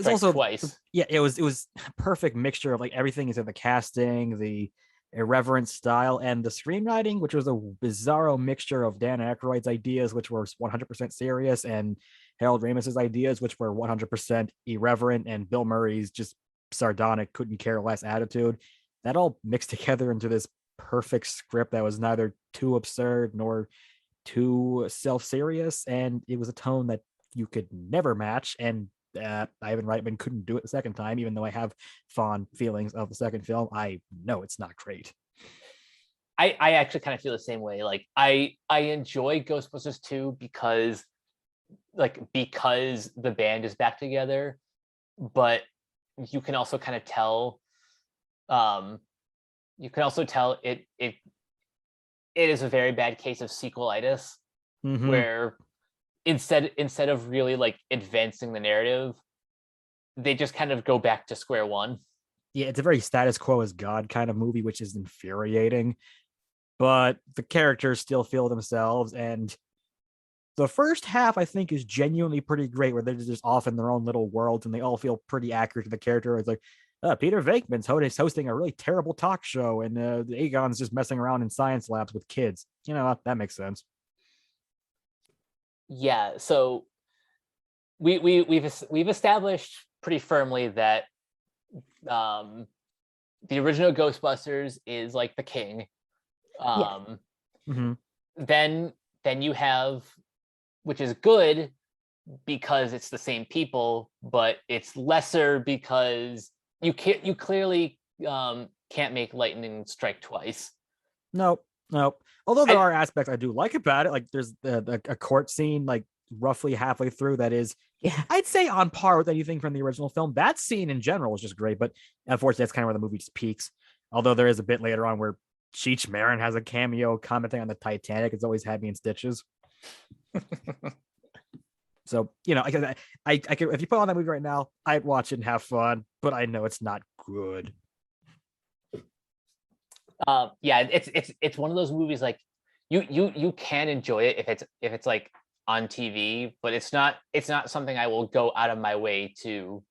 also twice. Yeah, it was a perfect mixture of like everything is in the casting, the irreverent style, and the screenwriting, which was a bizarro mixture of Dan Aykroyd's ideas, which were 100% serious, and Harold Ramis's ideas, which were 100% irreverent, and Bill Murray's just sardonic, couldn't care less attitude. That all mixed together into this perfect script that was neither too absurd nor too self-serious, and it was a tone that you could never match. And Ivan Reitman couldn't do it the second time, even though I have fond feelings of the second film. I know it's not great. I actually kind of feel the same way. Like I enjoy Ghostbusters 2 because the band is back together, but you can also kind of tell it is a very bad case of sequelitis, where instead of really like advancing the narrative, they just kind of go back to square one. Yeah, it's a very status quo as God kind of movie, which is infuriating, but the characters still feel themselves. And the first half, I think, is genuinely pretty great, where they're just off in their own little worlds and they all feel pretty accurate to the character. It's like, Peter Venkman's hosting a really terrible talk show, and Aegon's just messing around in science labs with kids. You know what? That makes sense. Yeah, so we've established pretty firmly that the original Ghostbusters is like the king. Then you have, which is good because it's the same people, but it's lesser because you clearly can't make lightning strike twice. Nope. Although there are aspects I do like about it, like there's a court scene like roughly halfway through that is, I'd say, on par with anything from the original film. That scene in general is just great, but unfortunately that's kind of where the movie just peaks. Although there is a bit later on where Cheech Marin has a cameo commenting on the Titanic. It's always had me in stitches. So, I could, if you put on that movie right now, I'd watch it and have fun, but I know it's not good. Yeah, it's one of those movies like you can enjoy it if it's like on TV, but it's not something I will go out of my way to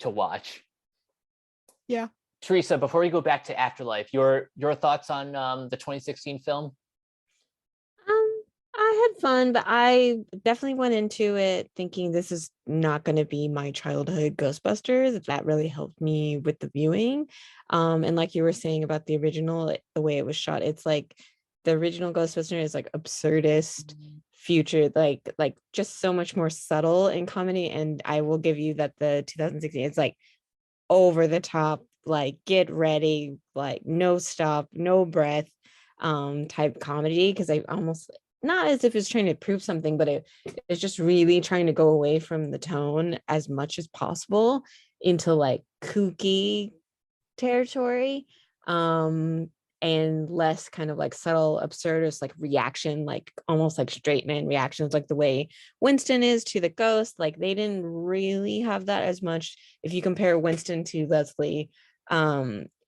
watch. Yeah. Teresa, before we go back to Afterlife, your thoughts on the 2016 film? I had fun, but I definitely went into it thinking this is not going to be my childhood Ghostbusters. That really helped me with the viewing. And like you were saying about the original, the way it was shot, it's like the original Ghostbusters is like absurdist, future, like just so much more subtle in comedy. And I will give you that the 2016, it's like over the top, like get ready, like no stop, no breath, type comedy. Because I almost, not as if it's trying to prove something, but it's just really trying to go away from the tone as much as possible into like kooky territory, and less kind of like subtle absurdist like reaction, like almost like straight man reactions, like the way Winston is to the ghost. Like they didn't really have that as much. If you compare Winston to Leslie,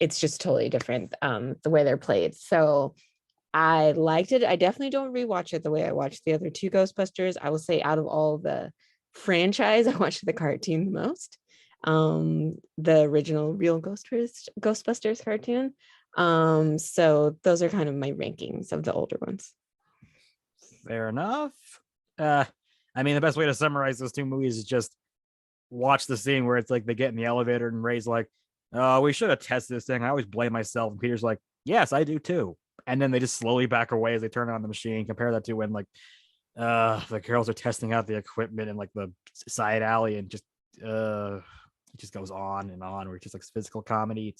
it's just totally different, the way they're played. So I liked it. I definitely don't rewatch it the way I watched the other two Ghostbusters. I will say out of all the franchise, I watched the cartoon the most. The original real Ghostbusters cartoon. So those are kind of my rankings of the older ones. Fair enough. I mean, the best way to summarize those two movies is just watch the scene where it's like they get in the elevator and Ray's like, "Oh, we should have tested this thing. I always blame myself." And Peter's like, "Yes, I do too." And then they just slowly back away as they turn on the machine. Compare that to when like the girls are testing out the equipment in like the side alley, and just it just goes on and on, where it's just like physical comedy.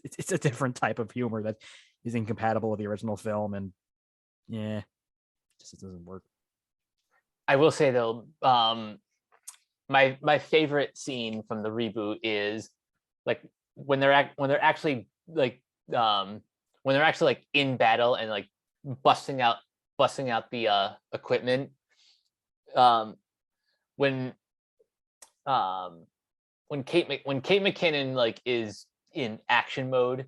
It's a different type of humor that is incompatible with the original film, and yeah, it doesn't work. I will say though, my favorite scene from the reboot is like when they're actually like when they're actually like in battle and like busting out the equipment. When Kate McKinnon like is in action mode,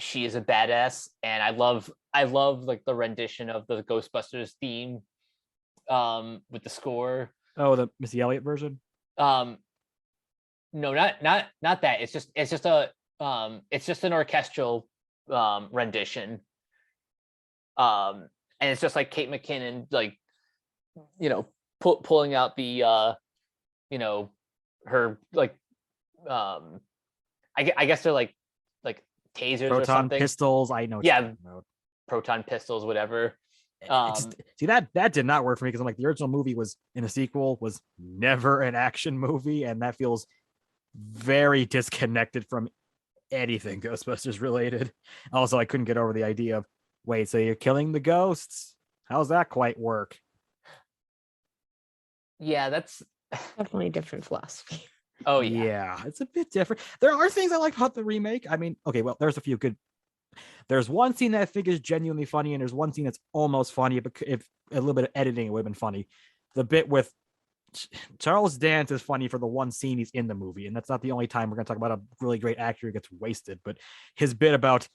she is a badass, and I love like the rendition of the Ghostbusters theme, with the score. Oh, the Missy Elliott version. No, not that. It's just an orchestral rendition. And it's just like Kate McKinnon, like, you know, pulling out the you know, her like I guess they're like tasers or Proton something. pistols. I know. Yeah, proton pistols, whatever. See, that did not work for me, because I'm like, the original movie was, in a sequel, was never an action movie, and that feels very disconnected from anything Ghostbusters related. Also, I couldn't get over the idea of, wait, so you're killing the ghosts? How's that quite work? Yeah, that's Definitely a different philosophy. oh yeah. Yeah, it's a bit different. There are things I like about the remake. I mean, okay, well, there's a few good. There's one scene that I think is genuinely funny, and there's one scene that's almost funny, but if a little bit of editing, it would have been funny. The bit with Charles Dance is funny for the one scene he's in the movie, and that's not the only time we're going to talk about a really great actor who gets wasted. But his bit about,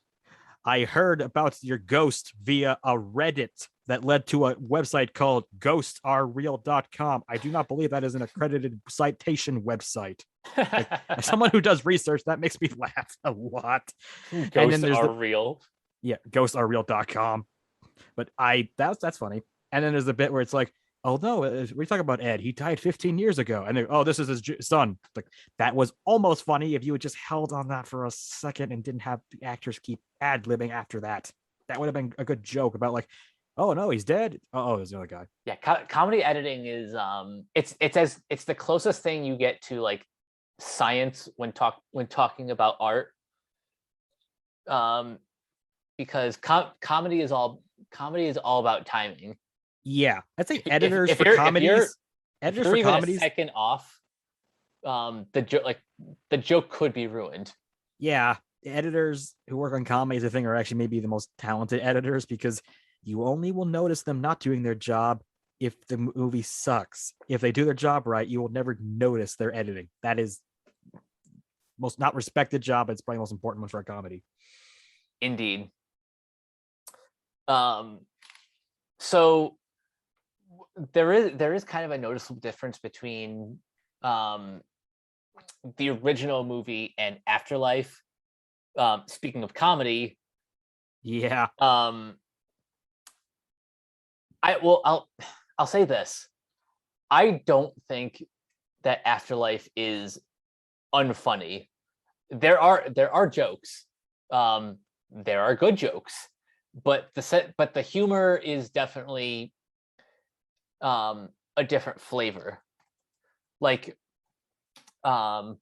I heard about your ghost via a Reddit that led to a website called ghostarereal.com. I do not believe that is an accredited citation website. Like, as someone who does research, that makes me laugh a lot. Ghosts and then there's are real. Yeah, ghostarereal.com. But that's funny. And then there's the bit where it's like, oh no, we're talking about Ed. He died 15 years ago. And oh, this is his son. Like, that was almost funny if you had just held on that for a second and didn't have the actors keep ad-libbing after that. That would have been a good joke about like, oh no, he's dead. Oh, there's the other guy. Yeah, comedy editing is it's the closest thing you get to like science when talking about art. Because comedy is all about timing. Yeah, I'd say editors if for you're- comedies. if Editors you're for even comedies. a second off, the joke could be ruined. Yeah, editors who work on comedies, I think, are actually maybe the most talented editors, because you only will notice them not doing their job if the movie sucks. If they do their job right, you will never notice their editing. That is most not respected job. It's probably the most important one for a comedy. Indeed. So there is kind of a noticeable difference between the original movie and Afterlife. Speaking of comedy, Yeah. I'll say this. I don't think that Afterlife is unfunny. There are jokes. There are good jokes. but the humor is definitely a different flavor. Like, I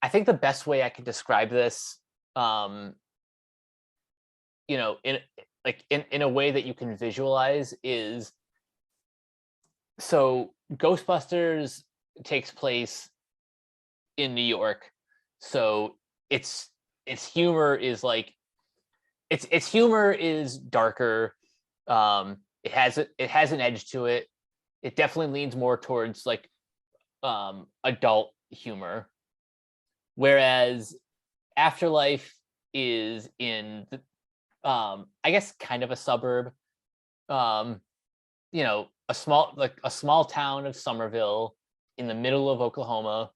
think the best way I can describe this, in a way that you can visualize is, so Ghostbusters takes place in New York, so its humor is like its humor is darker. It has an edge to it. It definitely leans more towards like adult humor, whereas Afterlife is in the, I guess kind of a suburb, a small town of Somerville in the middle of Oklahoma.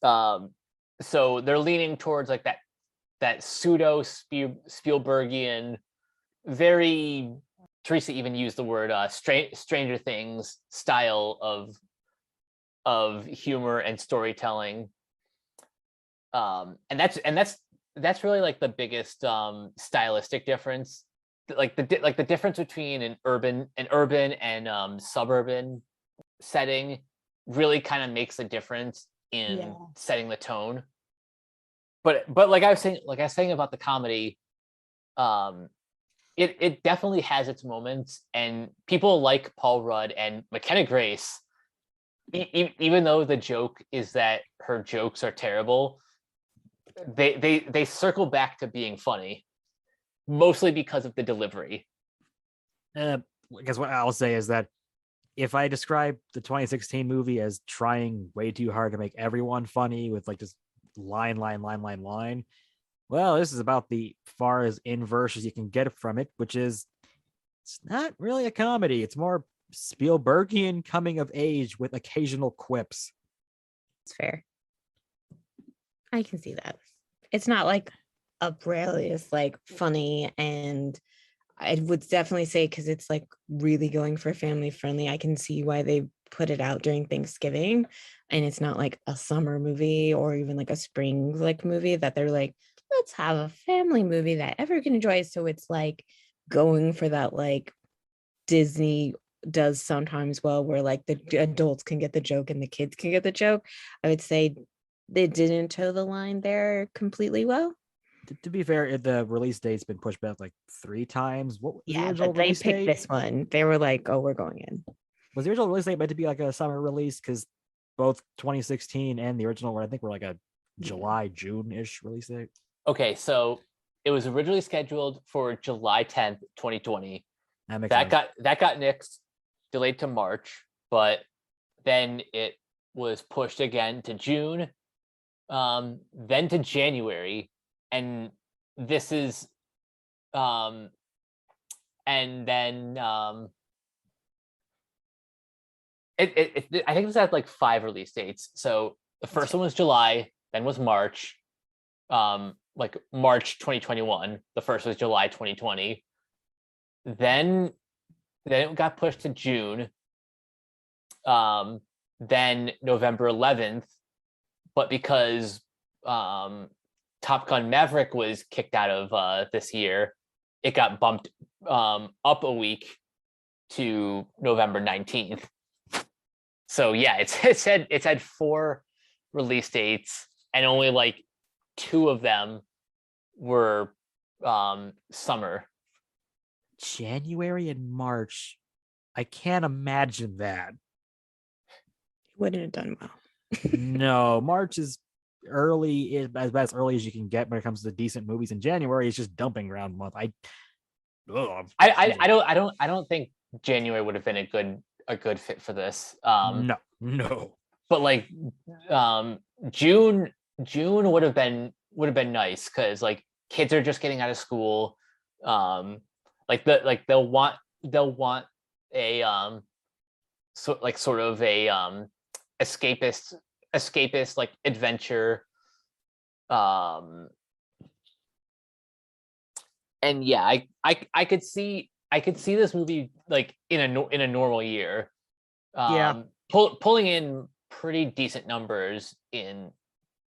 So they're leaning towards like that pseudo Spielbergian, very, Teresa even used the word Stranger Things style of humor and storytelling. And that's really like the biggest stylistic difference. Like the difference between an urban and suburban setting really kind of makes a difference in setting the tone. But like I was saying about the comedy, it definitely has its moments, and people like Paul Rudd and McKenna Grace, even though the joke is that her jokes are terrible, they circle back to being funny, mostly because of the delivery. Because what I'll say is that if I describe the 2016 movie as trying way too hard to make everyone funny with like just line, well, this is about the far as inverse as you can get from it, which is it's not really a comedy. It's more Spielbergian coming of age with occasional quips. It's fair. I can see that. It's not like uproarious, like funny, and I would definitely say because it's like really going for family friendly. I can see why they put it out during Thanksgiving, and it's not like a summer movie or even like a spring like movie that they're like, let's have a family movie that everyone can enjoy. So it's like going for that like Disney does sometimes well, where like the adults can get the joke and the kids can get the joke. I would say they didn't toe the line there completely well. To be fair, the release date's been pushed back like 3 times. What was the original But they release picked date? this one. They were like, oh, we're going in. Was the original release date meant to be like a summer release? Because both 2016 and the original were, I think, were like a July, June-ish release date. Okay, so it was originally scheduled for July 10th, 2020. That got nixed, delayed to March, but then it was pushed again to June, then to January, and this is and then I think this had like 5 release dates. So the first one was July, then was March, like March 2021. The first was July 2020. Then it got pushed to June. Then November 11th, but because Top Gun Maverick was kicked out of this year, it got bumped up a week to November 19th. So yeah, it's had 4 release dates, and only like 2 of them were summer. January and March. I can't imagine that. Wouldn't have done well. No, March is early, is about as early as you can get when it comes to decent movies. In January, it's just dumping ground month. I don't think January would have been a good fit for this. No. But like June would have been nice, because like kids are just getting out of school. They'll want a sort of a escapist like adventure. And yeah, I could see this movie like in a normal year. Pulling in pretty decent numbers in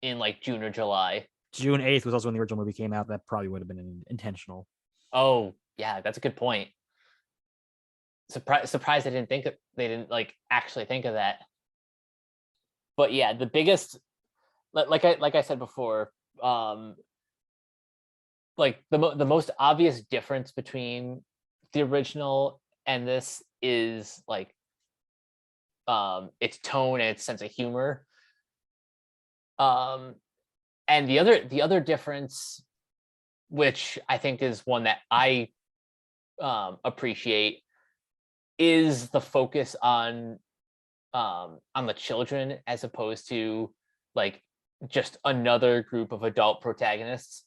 like June or July. June 8th was also when the original movie came out. That probably would have been intentional. Oh, yeah, that's a good point. Surprised they didn't like actually think of that. But yeah, the biggest, like I said before, like the most obvious difference between the original and this is like its tone and its sense of humor. And the other difference, which I think is one that I appreciate, is the focus on the children as opposed to like just another group of adult protagonists.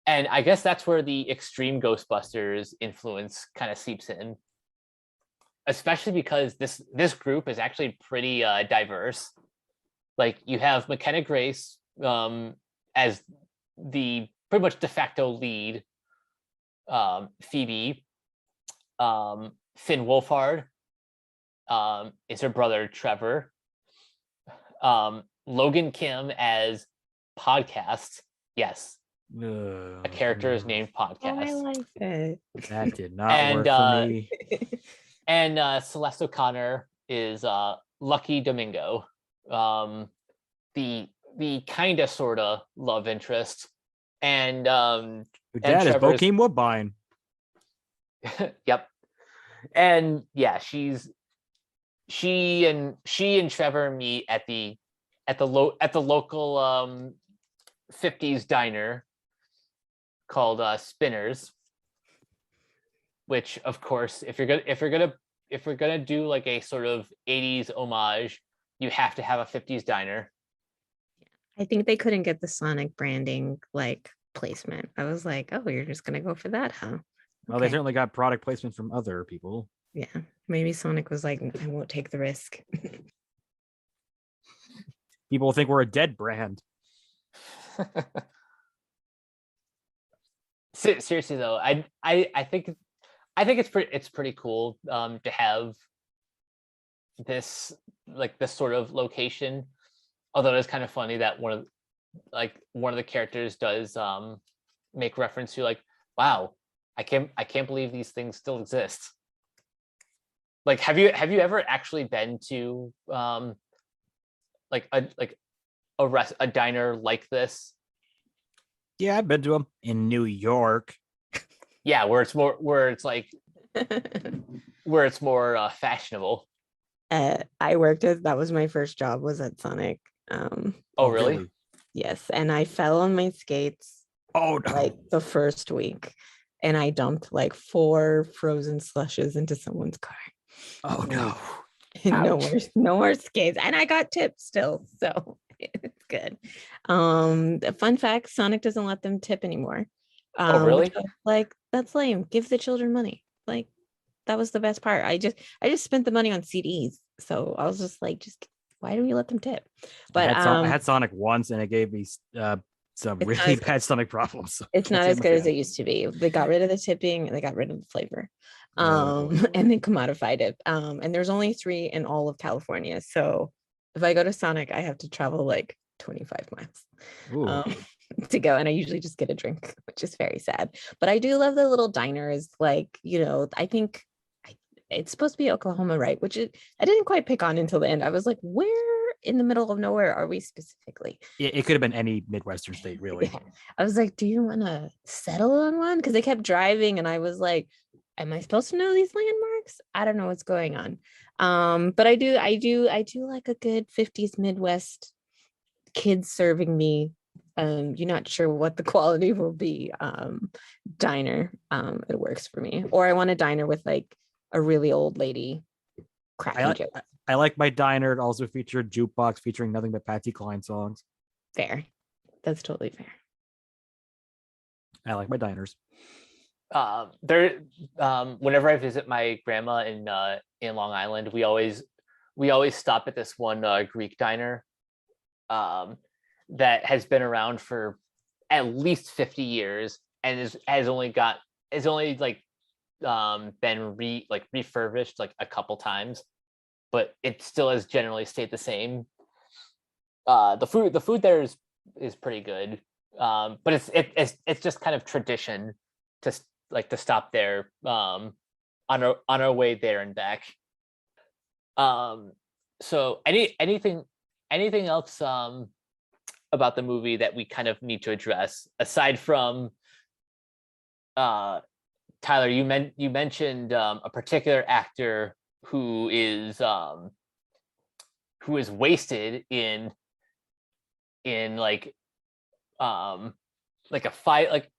And I guess that's where the extreme Ghostbusters influence kind of seeps in, especially because this group is actually pretty diverse. Like you have McKenna Grace as the pretty much de facto lead, Phoebe, Finn Wolfhard is her brother Trevor, Logan Kim as Podcast. Yes, a character is named Oh, I Podcast. like it. That did not And, work for me. And Celeste O'Connor is Lucky Domingo, the kind of sort of love interest. And Your dad is Trevor's- Bokeem Woodbine. yep. And yeah, she and Trevor meet at the local 50s diner called Spinners, which of course, if we're gonna do like a sort of 80s homage, you have to have a 50s diner. I think they couldn't get the Sonic branding like placement. I was like, oh, you're just gonna go for that, huh? Well, they certainly got product placement from other people. Yeah, maybe Sonic was like, I won't take the risk. People think we're a dead brand. Seriously though, I think it's pretty cool to have this sort of location. Although it's kind of funny that one of the characters does make reference to like, wow, I can't believe these things still exist. Like, have you ever actually been to like a diner like this? Yeah, I've been to them in New York. Yeah, where it's more fashionable. I worked at, that was my first job, was at Sonic. Oh, really? Yes, and I fell on my skates Oh no. like the first week, and I dumped like 4 frozen slushes into someone's car. Oh no. No more skates, and I got tips still, so it's good. The fun fact: Sonic doesn't let them tip anymore. Oh, really? Which I was like, that's lame. Give the children money. Like, that was the best part. I just spent the money on CDs, so I was just like, why do we let them tip? But I had Sonic once, and it gave me some really bad stomach problems. So it's not as good as it used to be. They got rid of the tipping, and they got rid of the flavor, and they commodified it. And there's only 3 in all of California, so if I go to Sonic, I have to travel like 25 miles to go, and I usually just get a drink, which is very sad. But I do love the little diners. Like, I think it's supposed to be Oklahoma, right? Which I didn't quite pick on until the end. I was like, where in the middle of nowhere are we specifically? It could have been any Midwestern state, really. Yeah. I was like, do you want to settle on one? Because they kept driving, and I was like, am I supposed to know these landmarks? I don't know what's going on. But I do like a good 50s Midwest kids serving me. You're not sure what the quality will be. Diner. It works for me. Or I want a diner with like a really old lady cracking jokes. I like my diner. It also featured jukebox featuring nothing but Patsy Cline songs. Fair. That's totally fair. I like my diners. Whenever I visit my grandma in Long Island, we always stop at this one Greek diner that has been around for at least 50 years and has only been refurbished like a couple times, but it still has generally stayed the same. The food there is pretty good, but it's just kind of tradition to stop there on our way there and back. So anything else about the movie that we kind of need to address aside from Tyler, you mentioned a particular actor who is wasted in like a five, like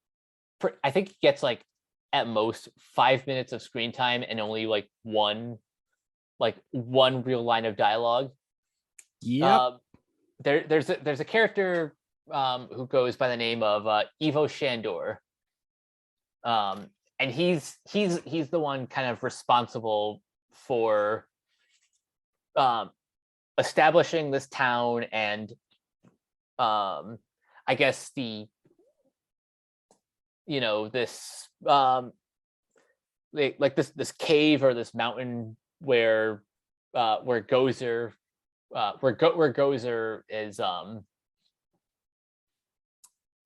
I think he gets like at most 5 minutes of screen time and only like one real line of dialogue. Yep. There's a character who goes by the name of Ivo Shandor. And he's the one kind of responsible for establishing this town and I guess this this cave or this mountain where Gozer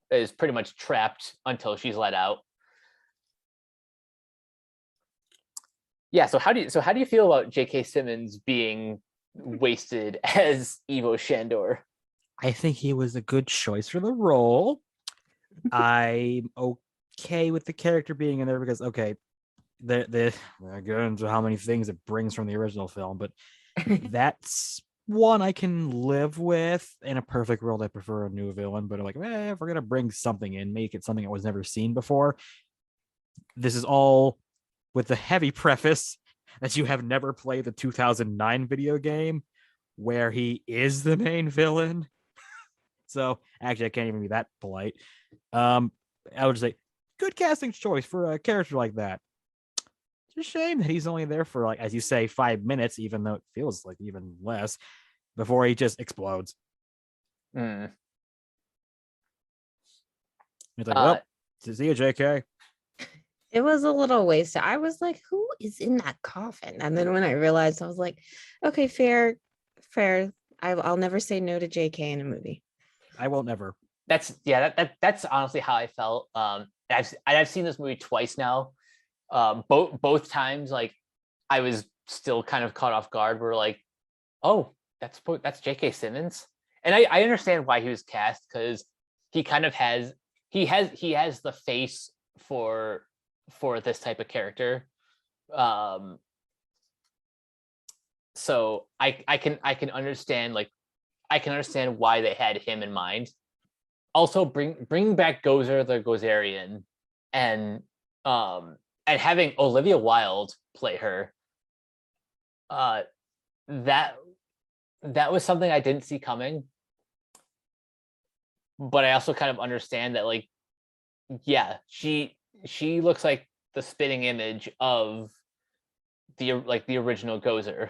is pretty much trapped until she's let out. Yeah, so how do you feel about J.K. Simmons being wasted as Ivo Shandor? I think he was a good choice for the role. I'm okay with the character being in there because they're going into how many things it brings from the original film, but that's one I can live with. In a perfect world, I prefer a new villain, but I'm like, if we're gonna bring something in, make it something that was never seen before. This is all with the heavy preface that you have never played the 2009 video game where he is the main villain. So actually, I can't even be that polite. I would say good casting choice for a character like that. It's a shame that he's only there for, like, as you say, 5 minutes, even though it feels like even less, before he just explodes. It's like, see you, JK. It was a little wasted. I was like, who is in that coffin? And then when I realized, I was like, okay, fair. I'll never say no to JK in a movie. I won't never. That's honestly how I felt. I've seen this movie twice now. Both times, like, I was still kind of caught off guard. We're like, oh, that's J.K. Simmons, and I understand why he was cast, because he kind of has the face for this type of character. So I can understand, like, I can understand why they had him in mind. Also, bring back Gozer the Gozerian, and having Olivia Wilde play her. That was something I didn't see coming, but I also kind of understand that, like, yeah, she looks like the spitting image of the original Gozer.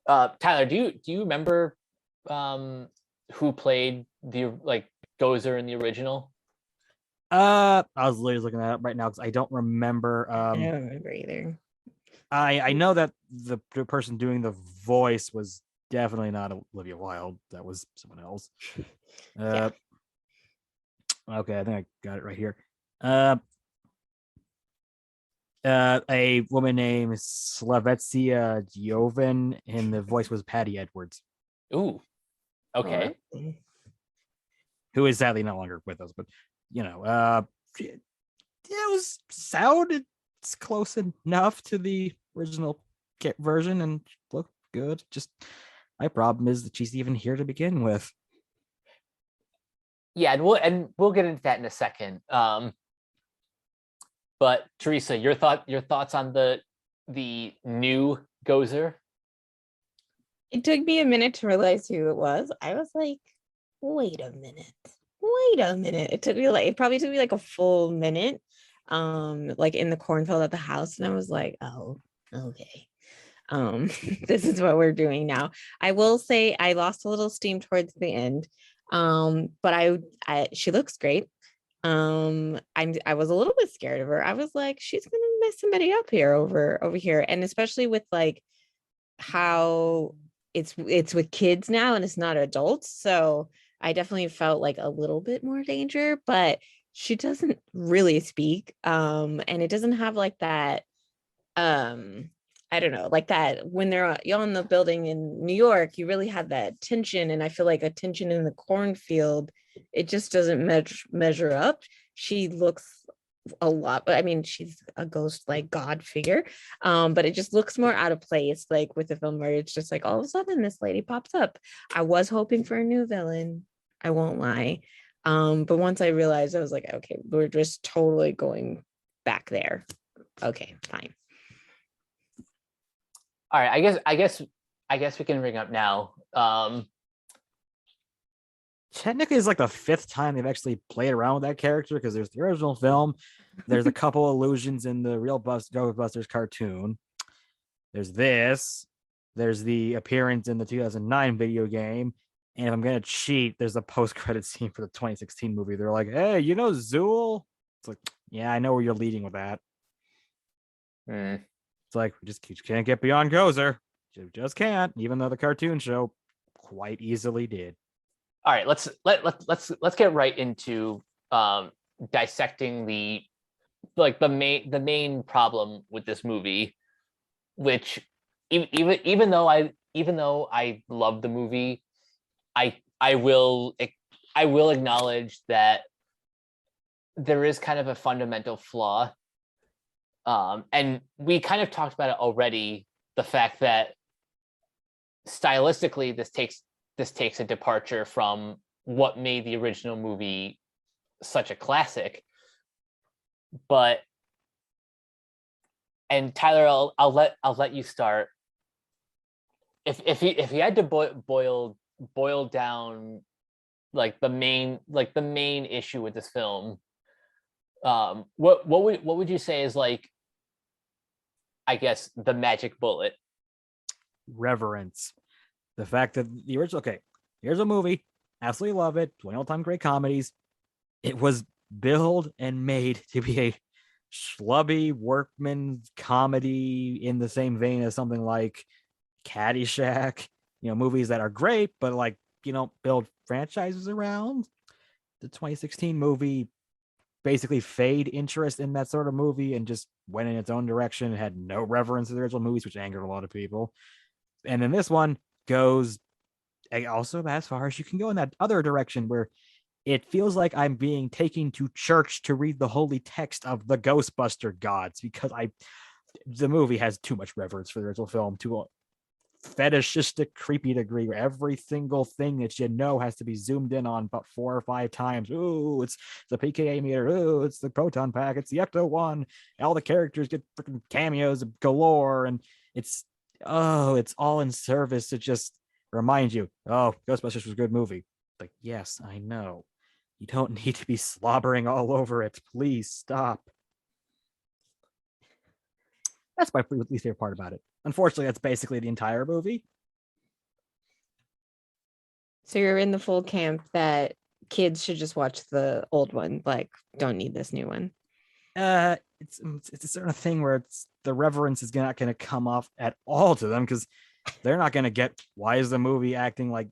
Tyler, do you remember who played the Gozer in the original? I was literally looking that up right now because I don't remember. I don't remember either. I know that the person doing the voice was definitely not Olivia Wilde. That was someone else. Yeah. Okay, I think I got it right here. A woman named Slavetsia Jovan, and the voice was Patty Edwards. Ooh, okay. Who is sadly no longer with us, but it was sounded close enough to the original version and looked good. Just my problem is that she's even here to begin with. Yeah, and we'll get into that in a second. But Teresa, your thoughts on the new Gozer? It took me a minute to realize who it was. I was like, wait a minute. It probably took me like a full minute, like in the cornfield at the house, and I was like, oh, okay. This is what we're doing now. I will say I lost a little steam towards the end. But she looks great. I was a little bit scared of her. I was like, she's gonna mess somebody up here over here, and especially with like how it's with kids now and it's not adults. So I definitely felt like a little bit more danger, but she doesn't really speak. And it doesn't have like that, I don't know, like that when you're on the building in New York, you really have that tension. And I feel like a tension in the cornfield, it just doesn't measure up. She looks a lot, but I mean, she's a ghost like god figure. But it just looks more out of place, like with the film where it's just like all of a sudden this lady pops up. I was hoping for a new villain, I won't lie. But once I realized, I was like, okay, we're just totally going back there. Okay, fine. All right, I guess we can bring up now. Technically, it's like the fifth time they've actually played around with that character, because there's the original film, there's a couple allusions in the real Ghostbusters cartoon. There's this. There's the appearance in the 2009 video game. And if I'm going to cheat, there's a post-credit scene for the 2016 movie. They're like, hey, you know Zool? It's like, yeah, I know where you're leading with that. It's like, we just can't get beyond Gozer. Just can't, even though the cartoon show quite easily did. All right, let's get right into dissecting the main problem with this movie, which even though I love the movie, I will acknowledge that there is kind of a fundamental flaw, and we kind of talked about it already. The fact that stylistically this takes a departure from what made the original movie such a classic. But, and Tyler, I'll let you start. If you had to boil down like the main issue with this film, what would you say is, like, I guess, the magic bullet? Reverence. The fact that the original, okay, here's a movie, absolutely love it, 20 all-time great comedies. It was billed and made to be a schlubby workman comedy in the same vein as something like Caddyshack, movies that are great, but like, build franchises around. The 2016 movie basically fade interest in that sort of movie and just went in its own direction. It had no reverence to the original movies, which angered a lot of people. And then this one goes also as far as you can go in that other direction, where it feels like I'm being taken to church to read the holy text of the Ghostbuster gods, because the movie has too much reverence for the original film to a fetishistic, creepy degree, where every single thing that has to be zoomed in on about 4 or 5 times. Ooh, it's the PKA meter. Ooh, it's the proton pack. It's the Ecto One. All the characters get freaking cameos galore, and it's all in service to just remind you, oh, Ghostbusters was a good movie. Like, yes, I know. You don't need to be slobbering all over it. Please stop. That's my least favorite part about it. Unfortunately, that's basically the entire movie. So you're in the full camp that kids should just watch the old one, like, don't need this new one. It's a certain thing where the reverence is not going to come off at all to them, because they're not going to get, why is the movie acting like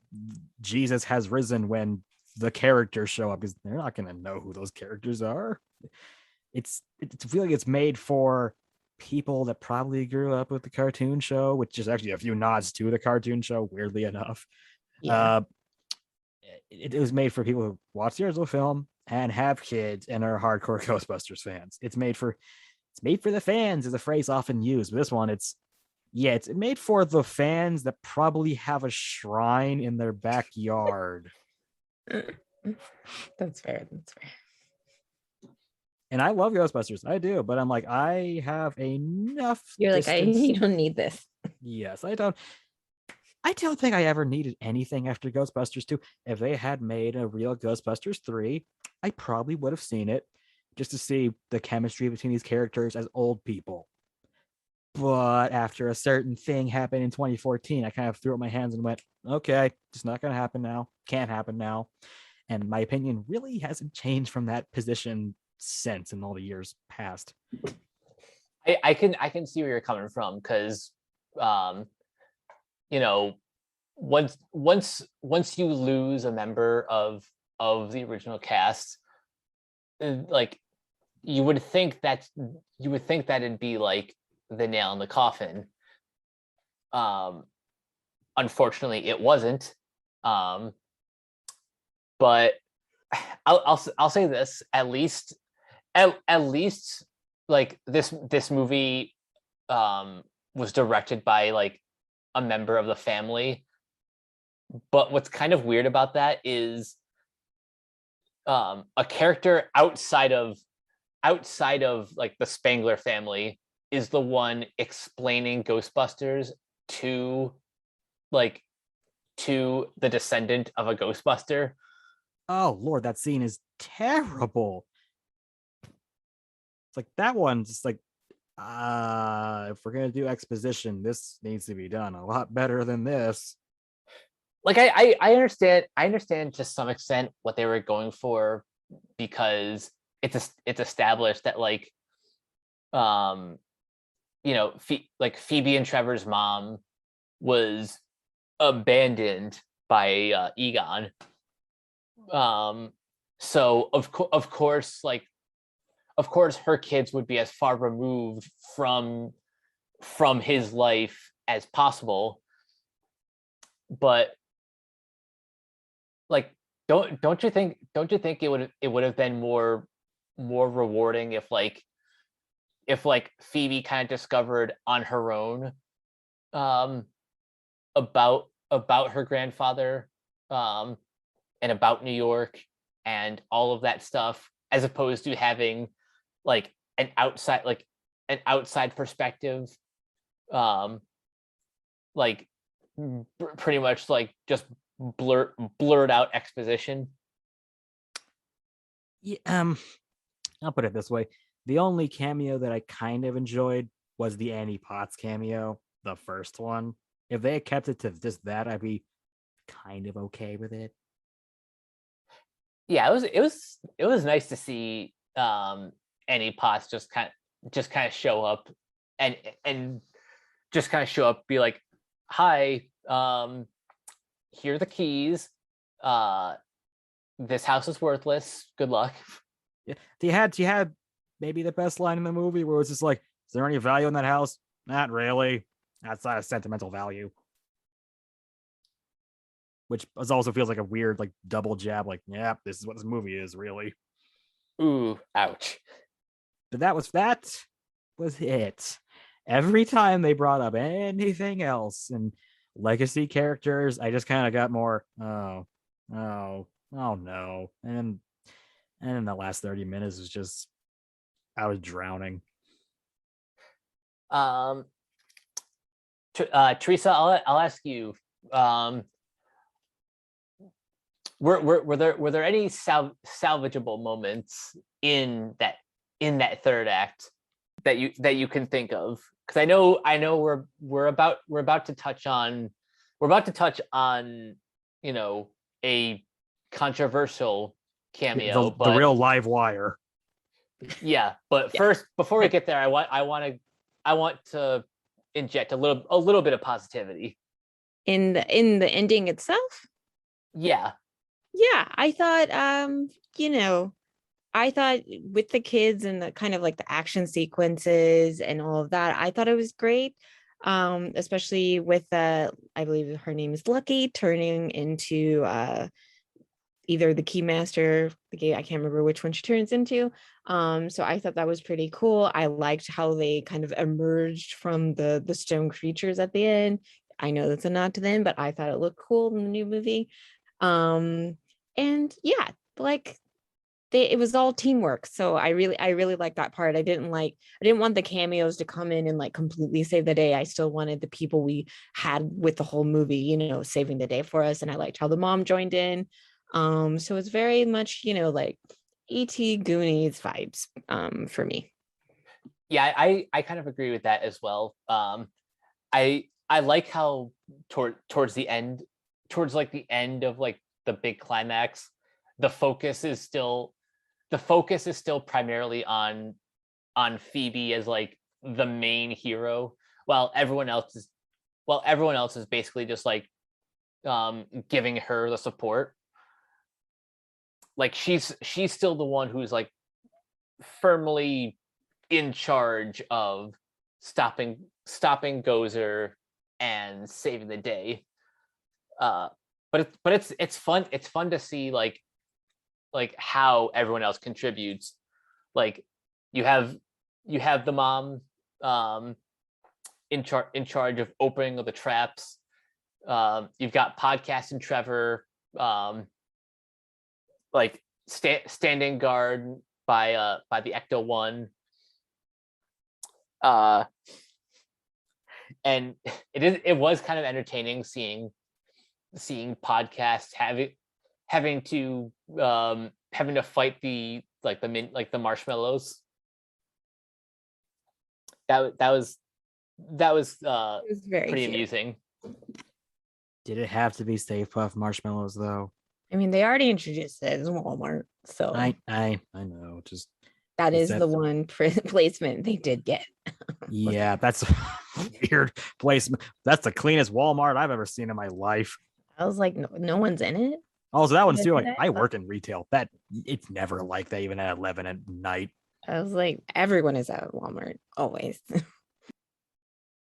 Jesus has risen when the characters show up, because they're not going to know who those characters are. It's feeling it's made for people that probably grew up with the cartoon show, which is actually a few nods to the cartoon show, weirdly enough. Yeah. It was made for people who watch the original film and have kids and are hardcore Ghostbusters fans. It's made for the fans is a phrase often used, but this one, it's made for the fans that probably have a shrine in their backyard. That's fair. And I love Ghostbusters, I do, but I'm like, I have enough. You're distance. Like, you don't need this. Yes, I don't think I ever needed anything after Ghostbusters 2. If they had made a real Ghostbusters 3, I probably would have seen it just to see the chemistry between these characters as old people. But after a certain thing happened in 2014, I kind of threw up my hands and went, okay, it's not going to happen now. Can't happen now. And my opinion really hasn't changed from that position since in all the years past. I can see where you're coming from, because once you lose a member of the original cast, like you would think that it'd be like the nail in the coffin. Unfortunately, it wasn't. But I'll say this, at least like this movie was directed by like a member of the family. But what's kind of weird about that is a character outside of like the Spangler family is the one explaining Ghostbusters to like to the descendant of a Ghostbuster. Oh Lord, that scene is terrible. It's like that one's just like, if we're gonna do exposition, this needs to be done a lot better than this. Like I understand to some extent what they were going for, because it's established that like like Phoebe and Trevor's mom was abandoned by Egon. So of course her kids would be as far removed from his life as possible. But like don't you think it would have been more rewarding if Phoebe kind of discovered on her own about her grandfather and about New York and all of that stuff, as opposed to having like an outside perspective, like pretty much like just blurred out exposition. Yeah, I'll put it this way. The only cameo that I kind of enjoyed was the Annie Potts cameo, the first one. If they had kept it to just that, I'd be kind of okay with it. Yeah, it was nice to see Annie Potts just kind of show up and just kind of show up, be like, "Hi, here are the keys. This house is worthless. Good luck." Yeah, you had maybe the best line in the movie where it's just like, "Is there any value in that house? Not really. That's not a sentimental value." Which also feels like a weird like double jab. Like, yeah, this is what this movie is really. Ooh, ouch. But that was it. Every time they brought up anything else and legacy characters, I just kind of got more, oh no. And in the last 30 minutes was just, I was drowning. Teresa, I'll ask you, were there any salvageable moments in that third act that you can think of? Because I know we're about to touch on a controversial cameo, The real live wire. Yeah, but first, before we get there, I want to inject a little bit of positivity In the ending itself. Yeah. I thought I thought with the kids and the kind of like the action sequences and all of that, I thought it was great. Especially with I believe her name is Lucky turning into either the Keymaster, I can't remember which one she turns into. So I thought that was pretty cool. I liked how they kind of emerged from the stone creatures at the end. I know that's a nod to them, but I thought it looked cool in the new movie. And yeah, like it was all teamwork. So I really liked that part. I didn't want the cameos to come in and like completely save the day. I still wanted the people we had with the whole movie, saving the day for us. And I liked how the mom joined in. So it's very much, like E.T. Goonies vibes for me. Yeah, I kind of agree with that as well. I like how towards the end of like the big climax, the focus is still primarily on Phoebe as like the main hero, while everyone else is basically just like giving her the support. Like she's still the one who's like firmly in charge of stopping Gozer and saving the day. But it's fun. It's fun to see like how everyone else contributes. Like you have the mom in charge of opening the traps. You've got Podcast and Trevor like standing guard by the Ecto-1. And it was kind of entertaining seeing Podcasts having to fight the marshmallows. That was It was very pretty cute. amusing. Did it have to be Stay Puft marshmallows though? I mean, they already introduced it as Walmart, so I know. Just that is that- the one placement they did get. yeah, that's a weird placement. That's the cleanest Walmart I've ever seen in my life. I was like, no one's in it. Also, that one's Did too. I Like, see that? I work in retail. That it's never like that, even at 11 at night. I was like, everyone is at Walmart always.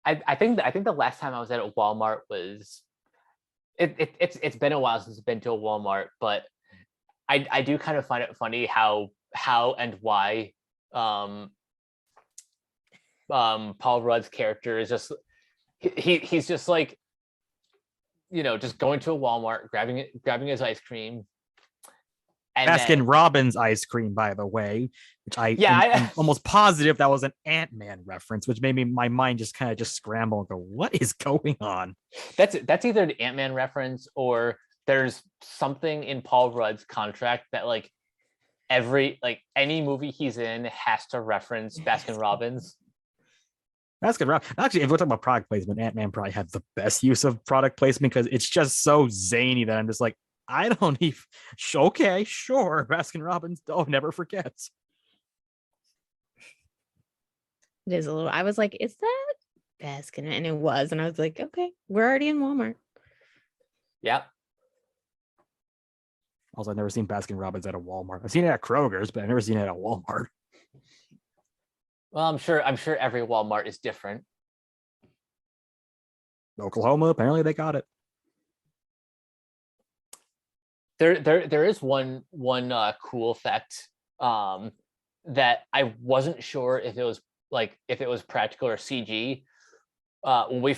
I think the last time I was at a Walmart was it's been a while since I've been to a Walmart, but I do kind of find it funny how and why Paul Rudd's character is just he's just like, you know, just going to a Walmart, grabbing his ice cream. And Baskin Robbins ice cream, by the way, which I'm almost positive that was an Ant-Man reference, which made my mind just kind of just scramble and go, what is going on? That's either an Ant-Man reference or there's something in Paul Rudd's contract that like any movie he's in has to reference Baskin Robbins. Baskin Robbins. Actually, if we're talking about product placement, Ant-Man probably had the best use of product placement because it's just so zany that I'm just like, I don't even. Okay, sure. Baskin Robbins. Oh, never forgets. It is a little. I was like, is that Baskin? And it was, and I was like, okay, we're already in Walmart. Yep. Also, I've never seen Baskin Robbins at a Walmart. I've seen it at Kroger's, but I've never seen it at a Walmart. Well, I'm sure every Walmart is different. Oklahoma, apparently they got it. There is one cool effect that I wasn't sure if it was practical or CG. When we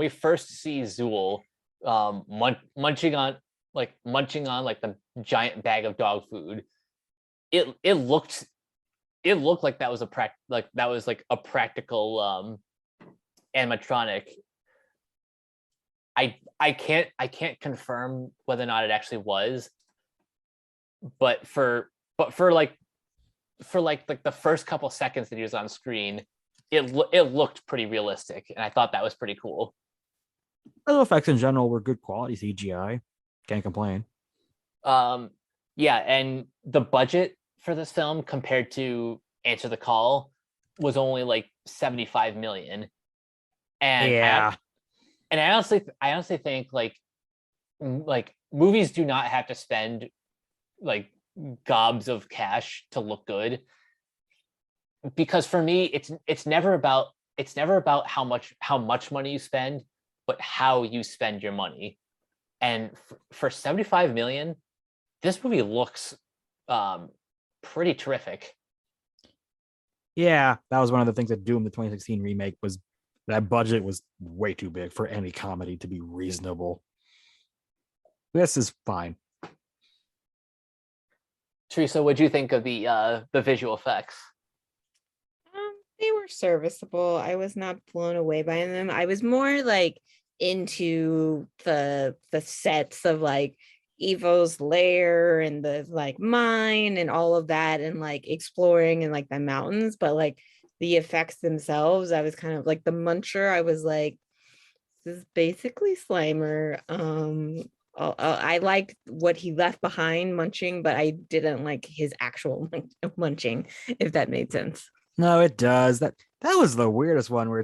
first see Zool munching on the giant bag of dog food, it looked like that was a practical animatronic. I can't confirm whether or not it actually was, but for the first couple seconds that he was on screen, it looked pretty realistic, and I thought that was pretty cool. Other effects in general were good quality CGI. Can't complain. Yeah, and the budget for this film compared to Answer the Call was only like 75 million, and yeah. And I honestly think like movies do not have to spend like gobs of cash to look good, because for me it's never about how much money you spend, but how you spend your money. And for 75 million, this movie looks pretty terrific. Yeah, that was one of the things that Doom, the 2016 remake, was that budget was way too big for any comedy to be reasonable. This is fine. Teresa, what do you think of the visual effects? They were serviceable. I was not blown away by them. I was more like into the sets of like Evo's lair and the like mine and all of that, and like exploring in like the mountains, but like the effects themselves, I was kind of like the muncher. I was like, this is basically Slimer. I liked what he left behind munching, but I didn't like his actual munching, if that made sense. No, it does. That was the weirdest one where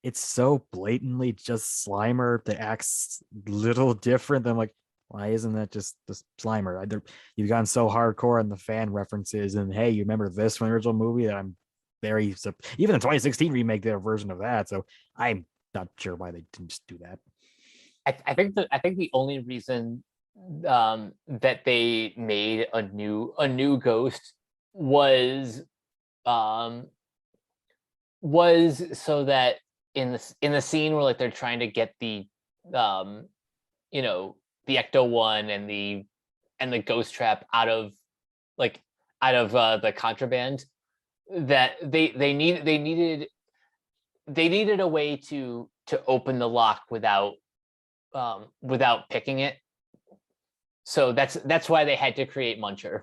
it's so blatantly just Slimer that acts little different than like, Why isn't that just the Slimer? You've gone so hardcore in the fan references, and hey, you remember this from the original movie? That I'm very even the 2016 remake did a version of that, so I'm not sure why they didn't just do that. I think the only reason that they made a new ghost was um was so that in the scene where like they're trying to get the um you know the Ecto one and the ghost trap like out of the contraband, that they needed a way to open the lock without picking it. So that's why they had to create Muncher.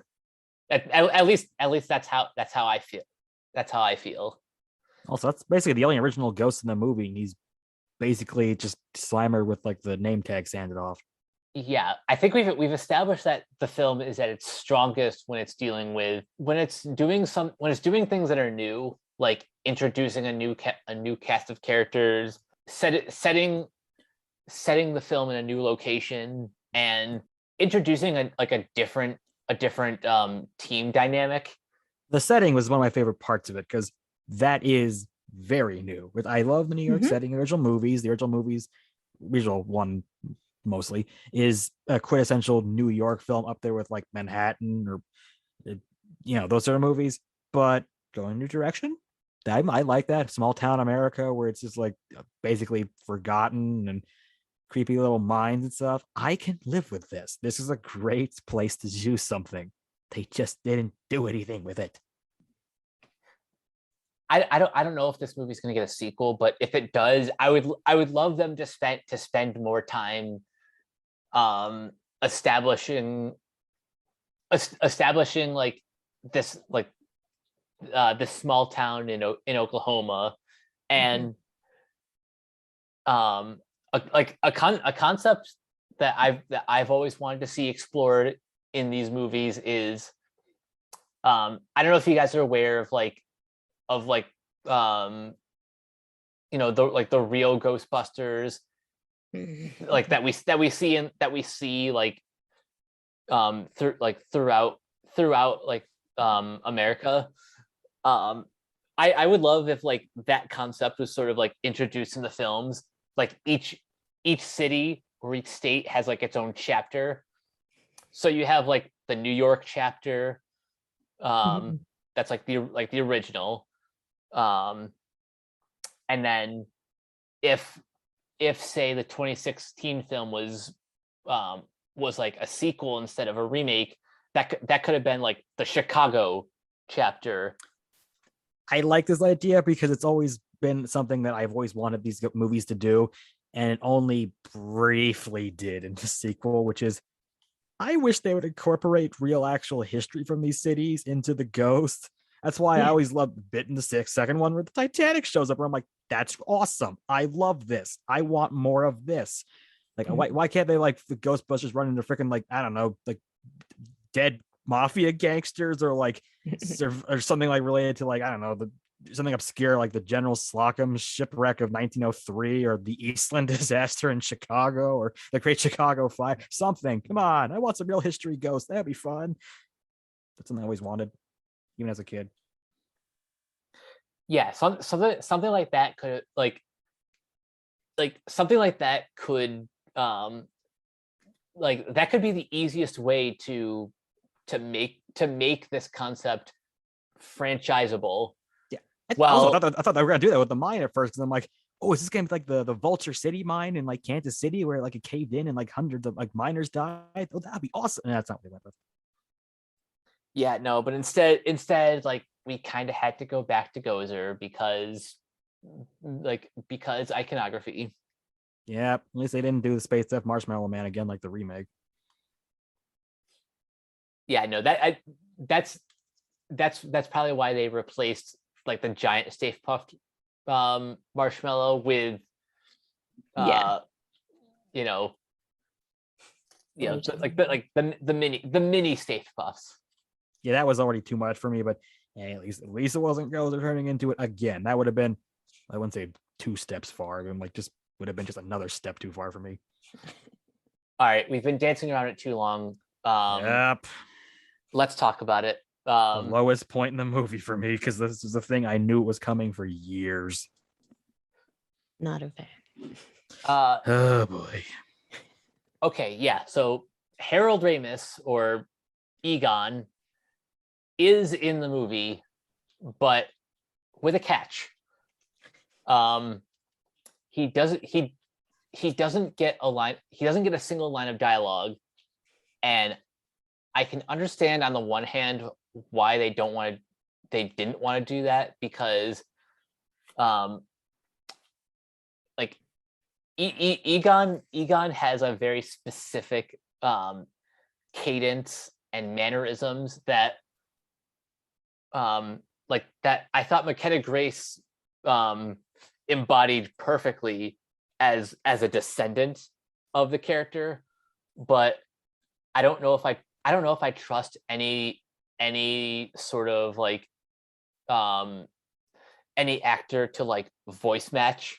At least that's how I feel. That's how I feel. Also, that's basically the only original ghost in the movie, and he's basically just Slimer with like the name tag sanded off. Yeah, I think we've established that the film is at its strongest when it's doing things that are new, like introducing a new cast of characters, setting the film in a new location, and introducing a different team dynamic. The setting was one of my favorite parts of it because that is very new. I love the New York setting. The original movies, original one mostly, is a quintessential New York film, up there with like Manhattan or those sort of movies. But going a new direction, I like that small town America where it's just like basically forgotten and creepy little mines and stuff. I can live with this. This is a great place to do something. They just didn't do anything with it. I don't know if this movie's going to get a sequel, but if it does, I would love them to spend more time establishing like this this small town in Oklahoma, and a concept that I've always wanted to see explored in these movies is I don't know if you guys are aware of the real Ghostbusters, like that we see like throughout America. I would love if like that concept was sort of like introduced in the films, like each city or each state has like its own chapter. So you have like the New York chapter, that's like the original, and then if say the 2016 film was like a sequel instead of a remake, that could have been like the Chicago chapter. I like this idea because it's always been something that I've always wanted these movies to do, and it only briefly did in the sequel, which is I wish they would incorporate real actual history from these cities into the Ghost. That's why I always loved the bit in the second one where the Titanic shows up, where I'm like, that's awesome. I love this. I want more of this. Like, why can't they like the Ghostbusters run into freaking like, I don't know, like dead mafia gangsters or like or something like related to like, I don't know, something obscure like the General Slocum shipwreck of 1903 or the Eastland disaster in Chicago or the Great Chicago Fire, something. Come on, I want some real history ghosts. That'd be fun. That's something I always wanted, even as a kid. Yeah, something like that could something like that could like that could be the easiest way to make this concept franchisable. Yeah. I thought they were gonna do that with the mine at first, because I'm like, oh, is this game like the Vulture City mine in like Kansas City where like it caved in and like hundreds of like miners died? Oh, that'd be awesome. And that's not what they went with. Yeah, no, but instead like we kind of had to go back to Gozer because iconography. Yeah, at least they didn't do the Space Death Marshmallow Man again like the remake. Yeah, no, that's probably why they replaced like the giant Stay Puft marshmallow with like the mini Stay Puffs. Yeah, that was already too much for me, but hey, at least it wasn't Gozer turning into it again. That would have been, I wouldn't say 2 steps far, but like just would have been just another step too far for me. All right, we've been dancing around it too long. Yep. Let's talk about it. The lowest point in the movie for me, because this is the thing I knew it was coming for years. Not a fan. Oh boy. Okay, yeah. So Harold Ramis, or Egon, is in the movie, but with a catch. He doesn't get a line. He doesn't get a single line of dialogue, and I can understand on the one hand why they didn't want to do that, because like Egon has a very specific cadence and mannerisms that like that I thought McKenna Grace embodied perfectly as a descendant of the character, but I don't know if I trust any sort of like any actor to like voice match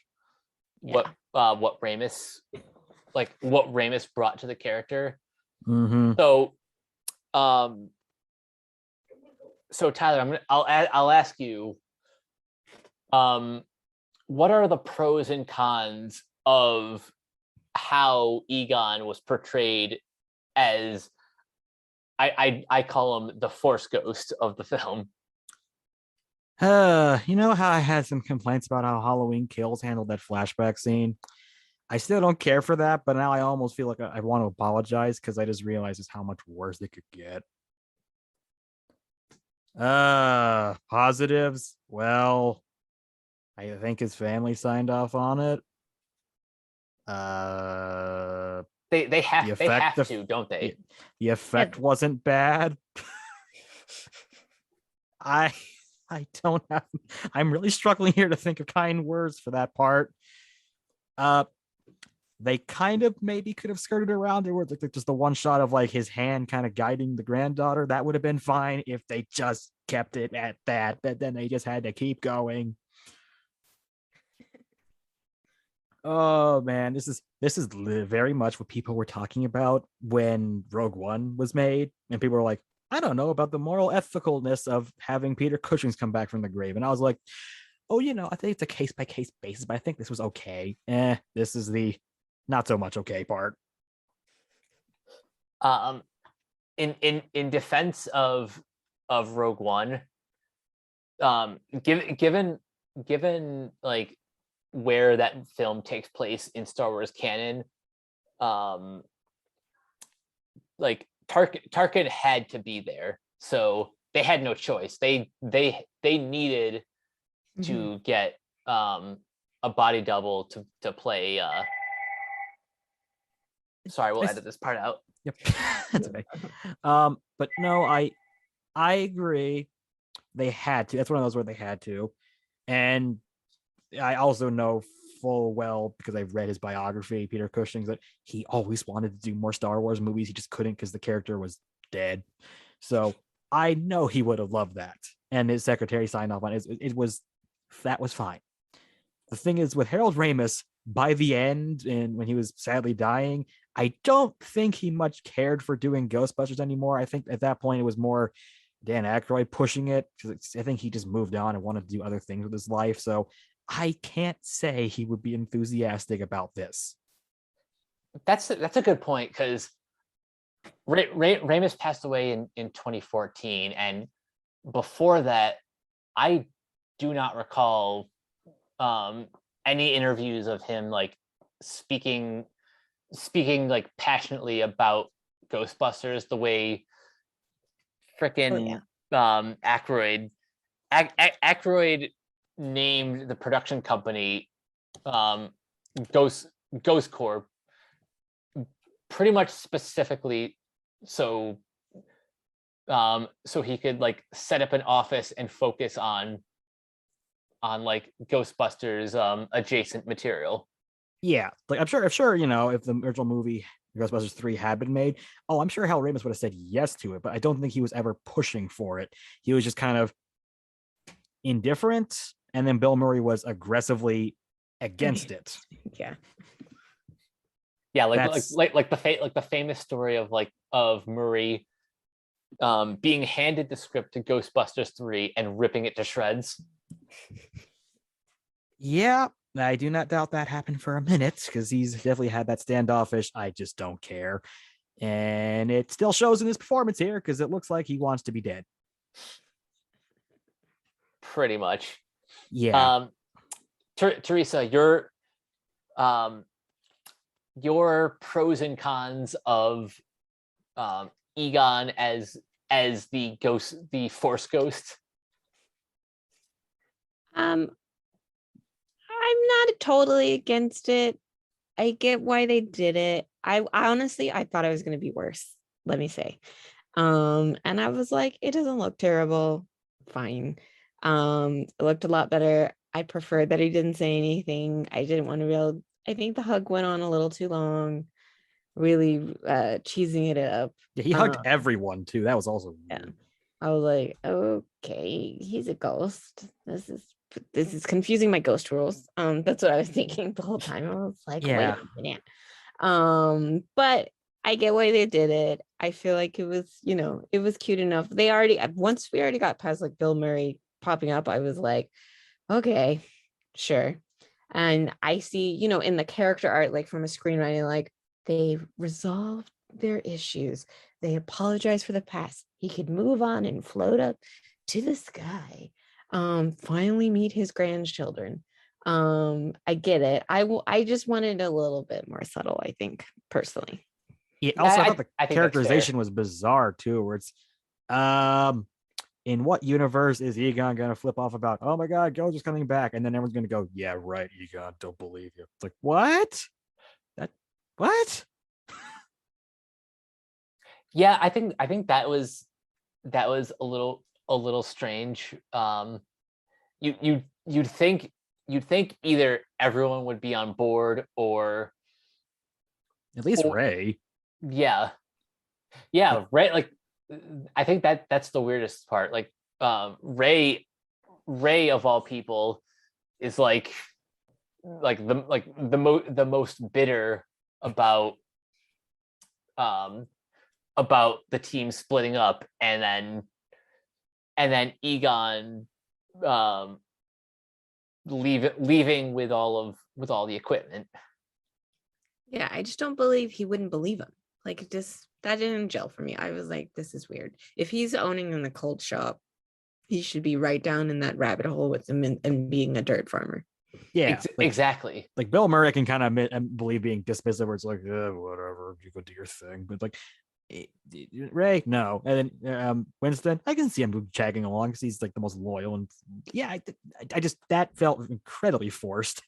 what Ramis brought to the character. Mm-hmm. So Tyler, I'll ask you, what are the pros and cons of how Egon was portrayed as, I call him the Force Ghost of the film? You know how I had some complaints about how Halloween Kills handled that flashback scene? I still don't care for that, but now I almost feel like I want to apologize, because I just realized just how much worse it could get. Positives. Well, I think his family signed off on it. They have to, don't they? The effect wasn't bad. I don't have. I'm really struggling here to think of kind words for that part. They kind of maybe could have skirted around it, where like just the one shot of like his hand kind of guiding the granddaughter. That would have been fine if they just kept it at that. But then they just had to keep going. Oh man, this is very much what people were talking about when Rogue One was made, and people were like, I don't know about the moral ethicalness of having Peter Cushing's come back from the grave. And I was like, oh, I think it's a case by case basis, but I think this was okay. This is the not so much okay part. In defense of Rogue One, given like where that film takes place in Star Wars canon, like Tarkin had to be there, so they had no choice. They needed to get a body double to play. Sorry, we'll edit this part out. Yep, that's okay. But no, I agree. They had to. That's one of those where they had to, and I also know full well, because I've read his biography, Peter Cushing's, that he always wanted to do more Star Wars movies. He just couldn't because the character was dead. So I know he would have loved that, and his secretary signed off on it. That was fine. The thing is, with Harold Ramis, by the end, and when he was sadly dying, I don't think he much cared for doing Ghostbusters anymore. I think at that point it was more Dan Aykroyd pushing it, because I think he just moved on and wanted to do other things with his life. So I can't say he would be enthusiastic about this. That's a good point, because Ramis passed away in 2014, and before that, I do not recall any interviews of him like speaking like passionately about Ghostbusters the way freaking Aykroyd named the production company Ghost Corp pretty much specifically so he could like set up an office and focus on like Ghostbusters adjacent material. Yeah, like I'm sure if the original movie Ghostbusters 3 had been made, I'm sure Hal Ramis would have said yes to it, but I don't think he was ever pushing for it. He was just kind of indifferent, and then Bill Murray was aggressively against it. Yeah. Yeah, like That's like the famous story of Murray being handed the script to Ghostbusters 3 and ripping it to shreds. yeah. I do not doubt that happened for a minute because he's definitely had that standoffish. I just don't care, and it still shows in his performance here because it looks like he wants to be dead. Pretty much. Yeah. Teresa, um your pros and cons of Egon as the Force Ghost. Um, I'm not totally against it. I get why they did it. I honestly I thought it was gonna be worse, let me say. And I was like, it doesn't look terrible. Fine. It looked a lot better. I preferred that he didn't say anything. I didn't want to real I think the hug went on a little too long, really cheesing it up. Yeah, he hugged Um, everyone too. That was also yeah. weird. I was like, okay, he's a ghost. This is confusing my ghost rules. That's what I was thinking the whole time. I was like, wait Yeah. a minute. But I get why they did it. I feel like it was, it was cute enough. Once we already got past like Bill Murray popping up, I was like, okay, sure. And I see, in the character art, like from a screenwriting, like they resolved their issues. They apologized for the past. He could move on and float up to the sky. Finally meet his grandchildren. I get it. I just wanted a little bit more subtle, I think, personally. Yeah. Also, I thought the I think characterization was bizarre too, where it's in what universe is Egon gonna flip off about, oh my god, Ghost is coming back, and then everyone's gonna go, yeah, right, Egon, don't believe you. It's like, what? Yeah, I think that was a little strange. You'd think either everyone would be on board or At least Ray. yeah, Like, right. Like I think that's the weirdest part. Like Ray of all people is the most bitter about the team splitting up, and then Egon leaving with all the equipment. Yeah, I just don't believe he wouldn't believe him. Like, just that didn't gel for me. I was like, this is weird. If he's owning in the cult shop, he should be right down in that rabbit hole with him and being a dirt farmer. yeah, Exactly. Like Bill Murray can kind of believe being dismissive, where it's like, whatever, you go do your thing. But like Ray, no. And then Winston, I can see him chagging along because he's like the most loyal. And yeah, I just, that felt incredibly forced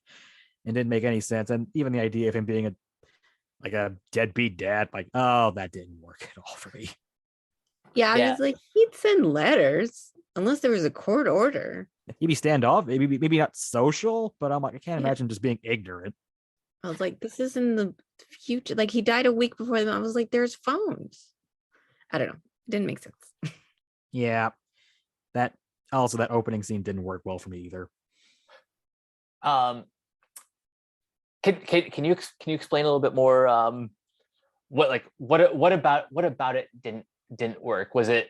and didn't make any sense. And even the idea of him being a deadbeat dad, like, oh, that didn't work at all for me. Yeah, I was like, he'd send letters unless there was a court order. Maybe standoff, maybe not social, but I'm like, I can't imagine just being ignorant. I was like, this is in the future. Like, he died a week before them. I was like, there's phones. I don't know. It didn't make sense. Yeah. That opening scene didn't work well for me either. Can you explain a little bit more what about it didn't work? Was it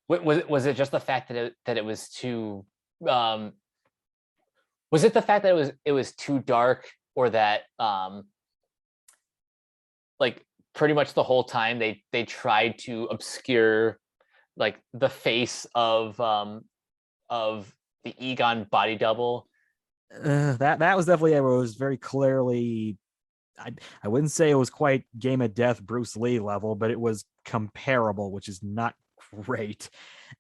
was it just the fact that it was too was it the fact that it was too dark, or that like pretty much the whole time they tried to obscure like the face of the Egon body double? That was definitely, it was very clearly, I wouldn't say it was quite Game of Death Bruce Lee level, but it was comparable, which is not great.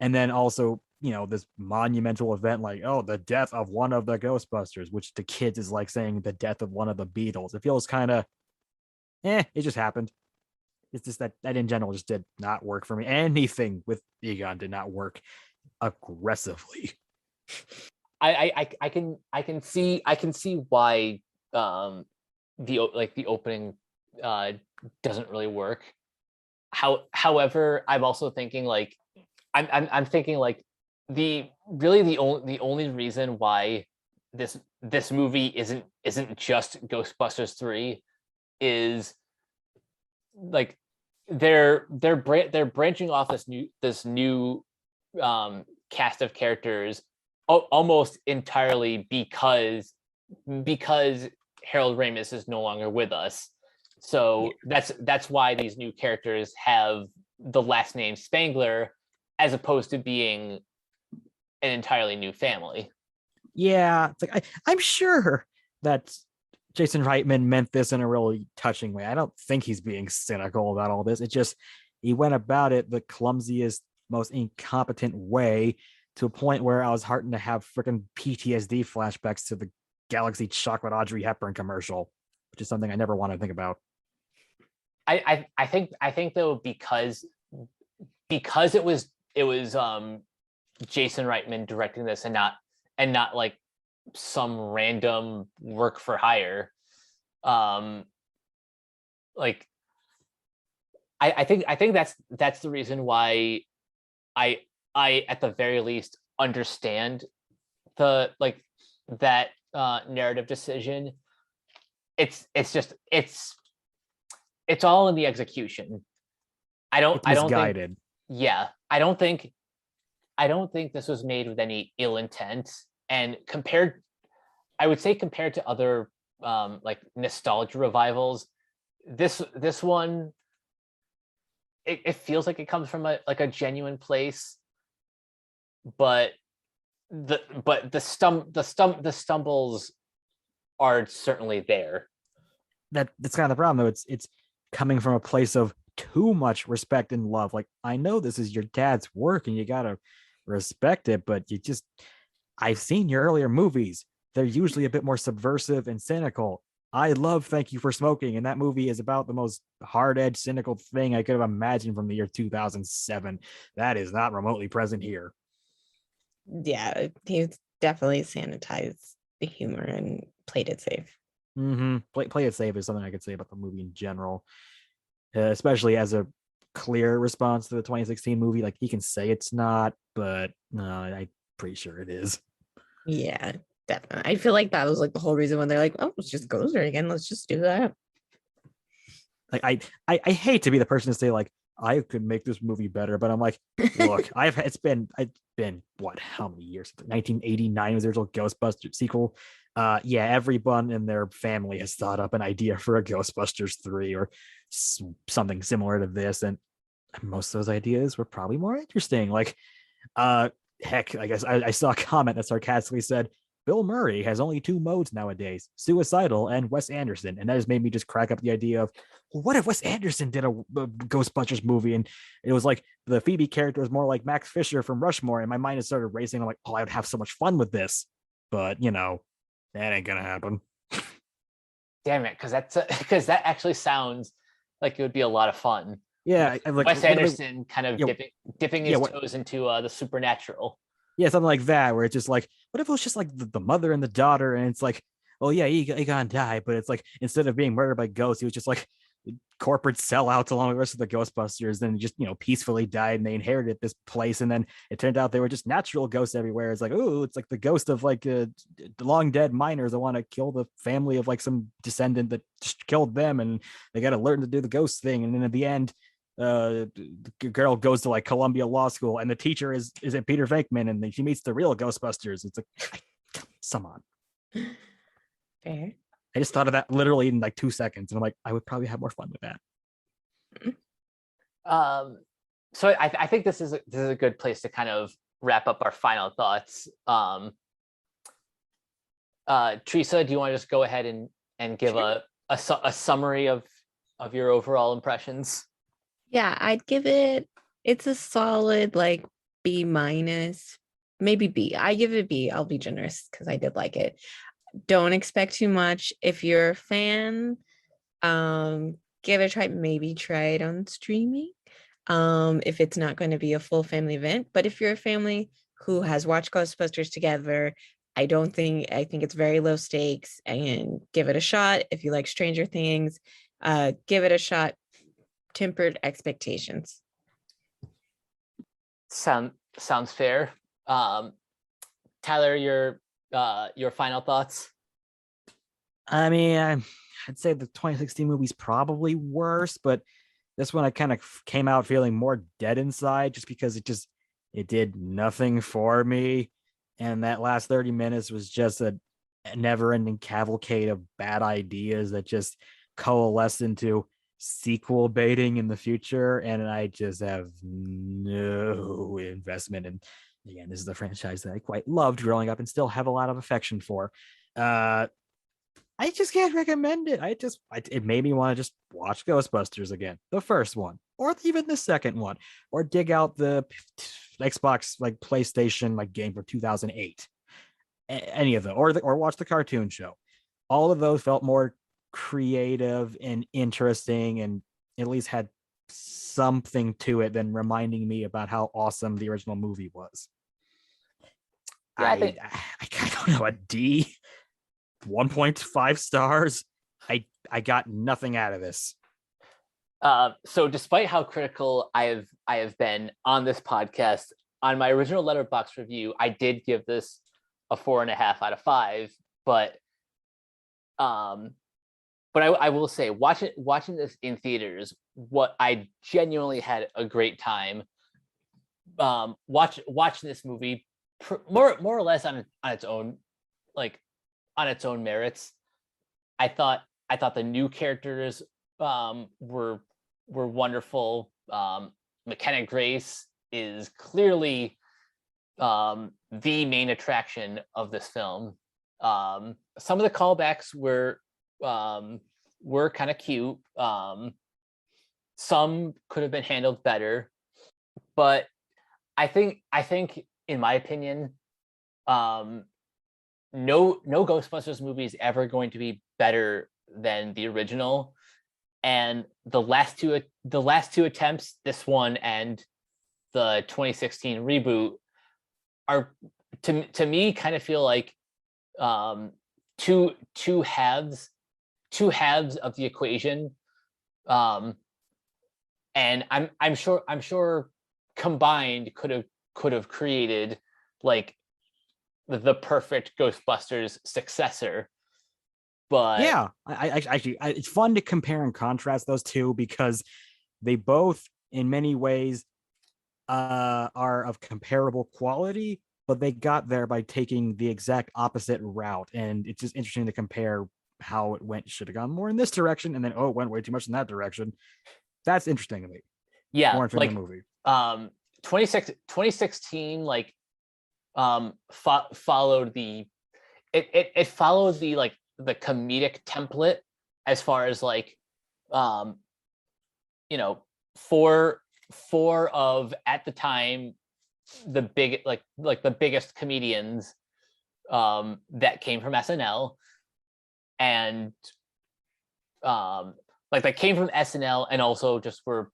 And then also, this monumental event like, oh, the death of one of the Ghostbusters, which to kids is like saying the death of one of the Beatles. It feels kind of it just happened. It's just that in general just did not work for me. Anything with Egon did not work aggressively. I can see why the opening doesn't really work. However, I'm also thinking like I'm thinking like the only reason why this movie isn't just Ghostbusters 3, is like they're branching off this new cast of characters almost entirely because Harold Ramis is no longer with us. So that's why these new characters have the last name Spangler, as opposed to being an entirely new family. Yeah, it's like I'm sure that Jason Reitman meant this in a really touching way. I don't think he's being cynical about all this. It just he went about it the clumsiest, most incompetent way, to a point where I was heartened to have freaking PTSD flashbacks to the Galaxy Chocolate Audrey Hepburn commercial, which is something I never want to think about. I think though, because it was Jason Reitman directing this and not like some random work for hire, like I think that's the reason why I at the very least understand the like that narrative decision. It's all in the execution. I don't Misguided. I don't think this was made with any ill intent. And I would say compared to other like nostalgia revivals, this one, it feels like it comes from a genuine place, but the stumbles are certainly there. That's kind of the problem, though. It's coming from a place of too much respect and love. Like, I know this is your dad's work and you gotta respect it, but I've seen your earlier movies. They're usually a bit more subversive and cynical. I love Thank You for Smoking, and that movie is about the most hard-edged, cynical thing I could have imagined from the year 2007. That is not remotely present here. Yeah, he's definitely sanitized the humor and played it safe. Play it safe is something I could say about the movie in general, especially as a clear response to the 2016 movie. Like, he can say it's not, but no, I'm pretty sure it is. Yeah, definitely. I feel like that was like the whole reason when they're like, oh, let's just go there again. Let's just do that. Like, I hate to be the person to say like I could make this movie better, but I'm like, look, it's been what, how many years? 1989 was the original Ghostbusters sequel. Yeah, everyone in their family has thought up an idea for a Ghostbusters 3 or something similar to this, and most of those ideas were probably more interesting. Like, heck, I guess I saw a comment that sarcastically said, Bill Murray has only two modes nowadays, suicidal and Wes Anderson. And that has made me just crack up the idea of, well, what if Wes Anderson did a Ghostbusters movie and it was like the Phoebe character was more like Max Fisher from Rushmore, and my mind has started racing. I'm like, oh, I would have so much fun with this. But, that ain't gonna happen. Damn it, because that actually sounds like it would be a lot of fun. Yeah, like Wes Anderson kind of dipping his toes into the supernatural. Yeah, something like that, where it's just like, what if it was just like the mother and the daughter, and it's like, oh yeah, he gonna die, but it's like, instead of being murdered by ghosts, he was just like corporate sellouts along with the rest of the Ghostbusters, and just peacefully died, and they inherited this place, and then it turned out they were just natural ghosts everywhere. It's like, oh, it's like the ghost of like the long dead miners that want to kill the family of like some descendant that just killed them, and they got to learn to do the ghost thing, and then at the end, the girl goes to like Columbia Law School, and the teacher is it Peter Venkman, and she meets the real Ghostbusters. It's like, come on. Fair. I just thought of that literally in like 2 seconds, and I'm like, I would probably have more fun with that. So I think this is a good place to kind of wrap up our final thoughts. Teresa, do you want to just go ahead and give a summary of your overall impressions? Yeah, I'd give it's a solid like B minus, maybe B. I give it B. I'll be generous because I did like it. Don't expect too much. If you're a fan, give it a try. Maybe try it on streaming. If it's not going to be a full family event. But if you're a family who has watched Ghostbusters together, I think it's very low stakes, and give it a shot. If you like Stranger Things, give it a shot. Tempered expectations. Sounds fair. Tyler, your your final thoughts? I mean, I'd say the 2016 movie's probably worse, but this one I kind of came out feeling more dead inside just because it did nothing for me. And that last 30 minutes was just a never-ending cavalcade of bad ideas that just coalesced into sequel baiting in the future. And I just have no investment in. Again, this is a franchise that I quite loved growing up and still have a lot of affection for. I just can't recommend it. It made me want to just watch Ghostbusters again, the first one, or even the second one, or dig out the Xbox like PlayStation like game from 2008. Any of them, or watch the cartoon show. All of those felt more creative and interesting, and at least had something to it than reminding me about how awesome the original movie was. Yeah, I don't know, a D. 1.5 stars. I got nothing out of this. So despite how critical I have been on this podcast, on my original Letterboxd review, I did give this a 4.5 out of 5. But I will say, watching this in theaters, what I genuinely had a great time. Watching this movie more or less on its own, like on its own merits. I thought the new characters were wonderful. McKenna Grace is clearly the main attraction of this film. Some of the callbacks were kind of cute. Some could have been handled better, but I think in my opinion, no Ghostbusters movie is ever going to be better than the original. And the last two attempts, this one and the 2016 reboot, are to me kind of feel like two halves of the equation. And I'm sure combined could have created like the perfect Ghostbusters successor. But yeah, I actually it's fun to compare and contrast those two because they both in many ways are of comparable quality, but they got there by taking the exact opposite route. And it's just interesting to compare how it should have gone more in this direction, and then it went way too much in that direction. That's interesting to me. Yeah, more like the movie. 2016 like followed the like the comedic template as far as like four of at the time the biggest comedians that came from SNL, and like they came from SNL and also just were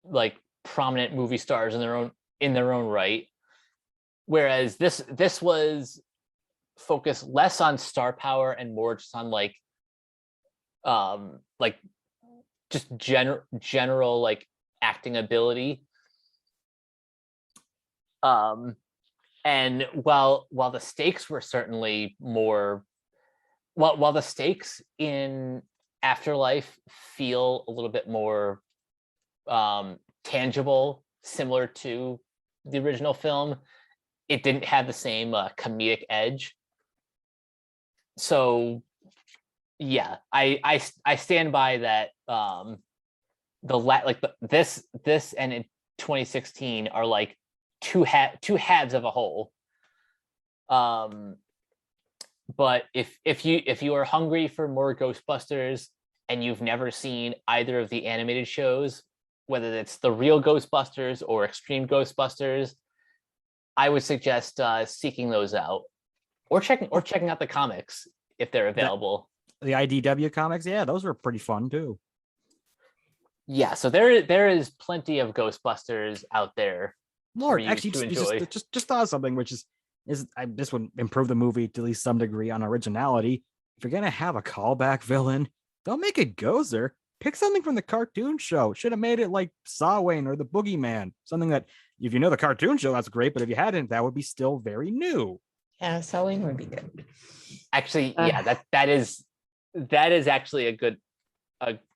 like prominent movie stars in their own right. Whereas this was focused less on star power and more just on like just general like acting ability. And while the stakes were certainly more, while the stakes in Afterlife feel a little bit more tangible, similar to the original film, it didn't have the same comedic edge. So yeah, I stand by that. This and in 2016 are like two halves of a whole. But if you are hungry for more Ghostbusters and you've never seen either of the animated shows, whether it's the real Ghostbusters or Extreme Ghostbusters, I would suggest seeking those out, or checking out the comics if they're available. The IDW comics, yeah, those were pretty fun too. Yeah, so there is plenty of Ghostbusters out there. Lord, actually, just thought of something, which is this would improve the movie to at least some degree on originality. If you're gonna have a callback villain, don't make it Gozer. Pick something from the cartoon show. Should have made it like Sawayne or the Boogeyman. Something that, if you know the cartoon show, that's great. But if you hadn't, that would be still very new. Yeah, sewing would be good. Actually, yeah, that is actually a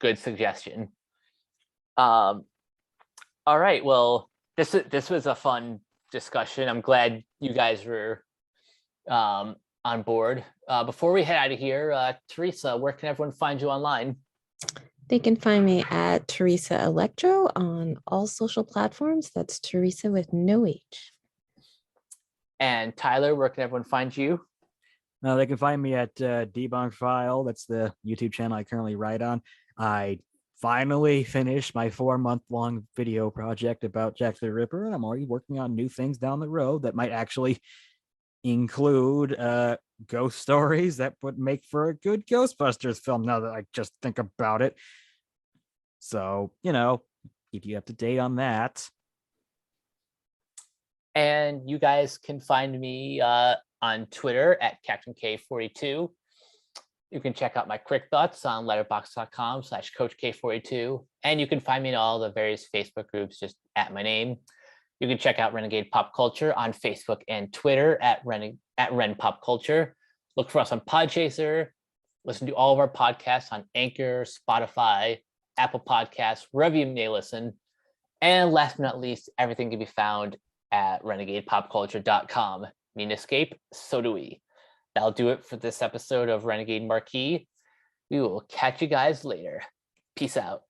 good suggestion. All right, well, this was a fun discussion. I'm glad you guys were on board. Before we head out of here, Teresa, where can everyone find you online? They can find me at Teresa Electro on all social platforms. That's Teresa with no H. And Tyler, where can everyone find you? They can find me at Debunk File. That's the YouTube channel I currently write on. I finally finished my 4-month-long video project about Jack the Ripper, and I'm already working on new things down the road that might actually include ghost stories that would make for a good Ghostbusters film, now that I just think about it. So, keep you up to date on that. And you guys can find me on Twitter at Captain K42. You can check out my quick thoughts on letterboxd.com/CoachK42. And you can find me in all the various Facebook groups just at my name. You can check out Renegade Pop Culture on Facebook and Twitter at Ren Pop Culture. Look for us on Podchaser. Listen to all of our podcasts on Anchor, Spotify, Apple Podcasts, wherever you may listen. And last but not least, everything can be found at renegadepopculture.com. Mean escape, so do we. That'll do it for this episode of Renegade Marquee. We will catch you guys later. Peace out.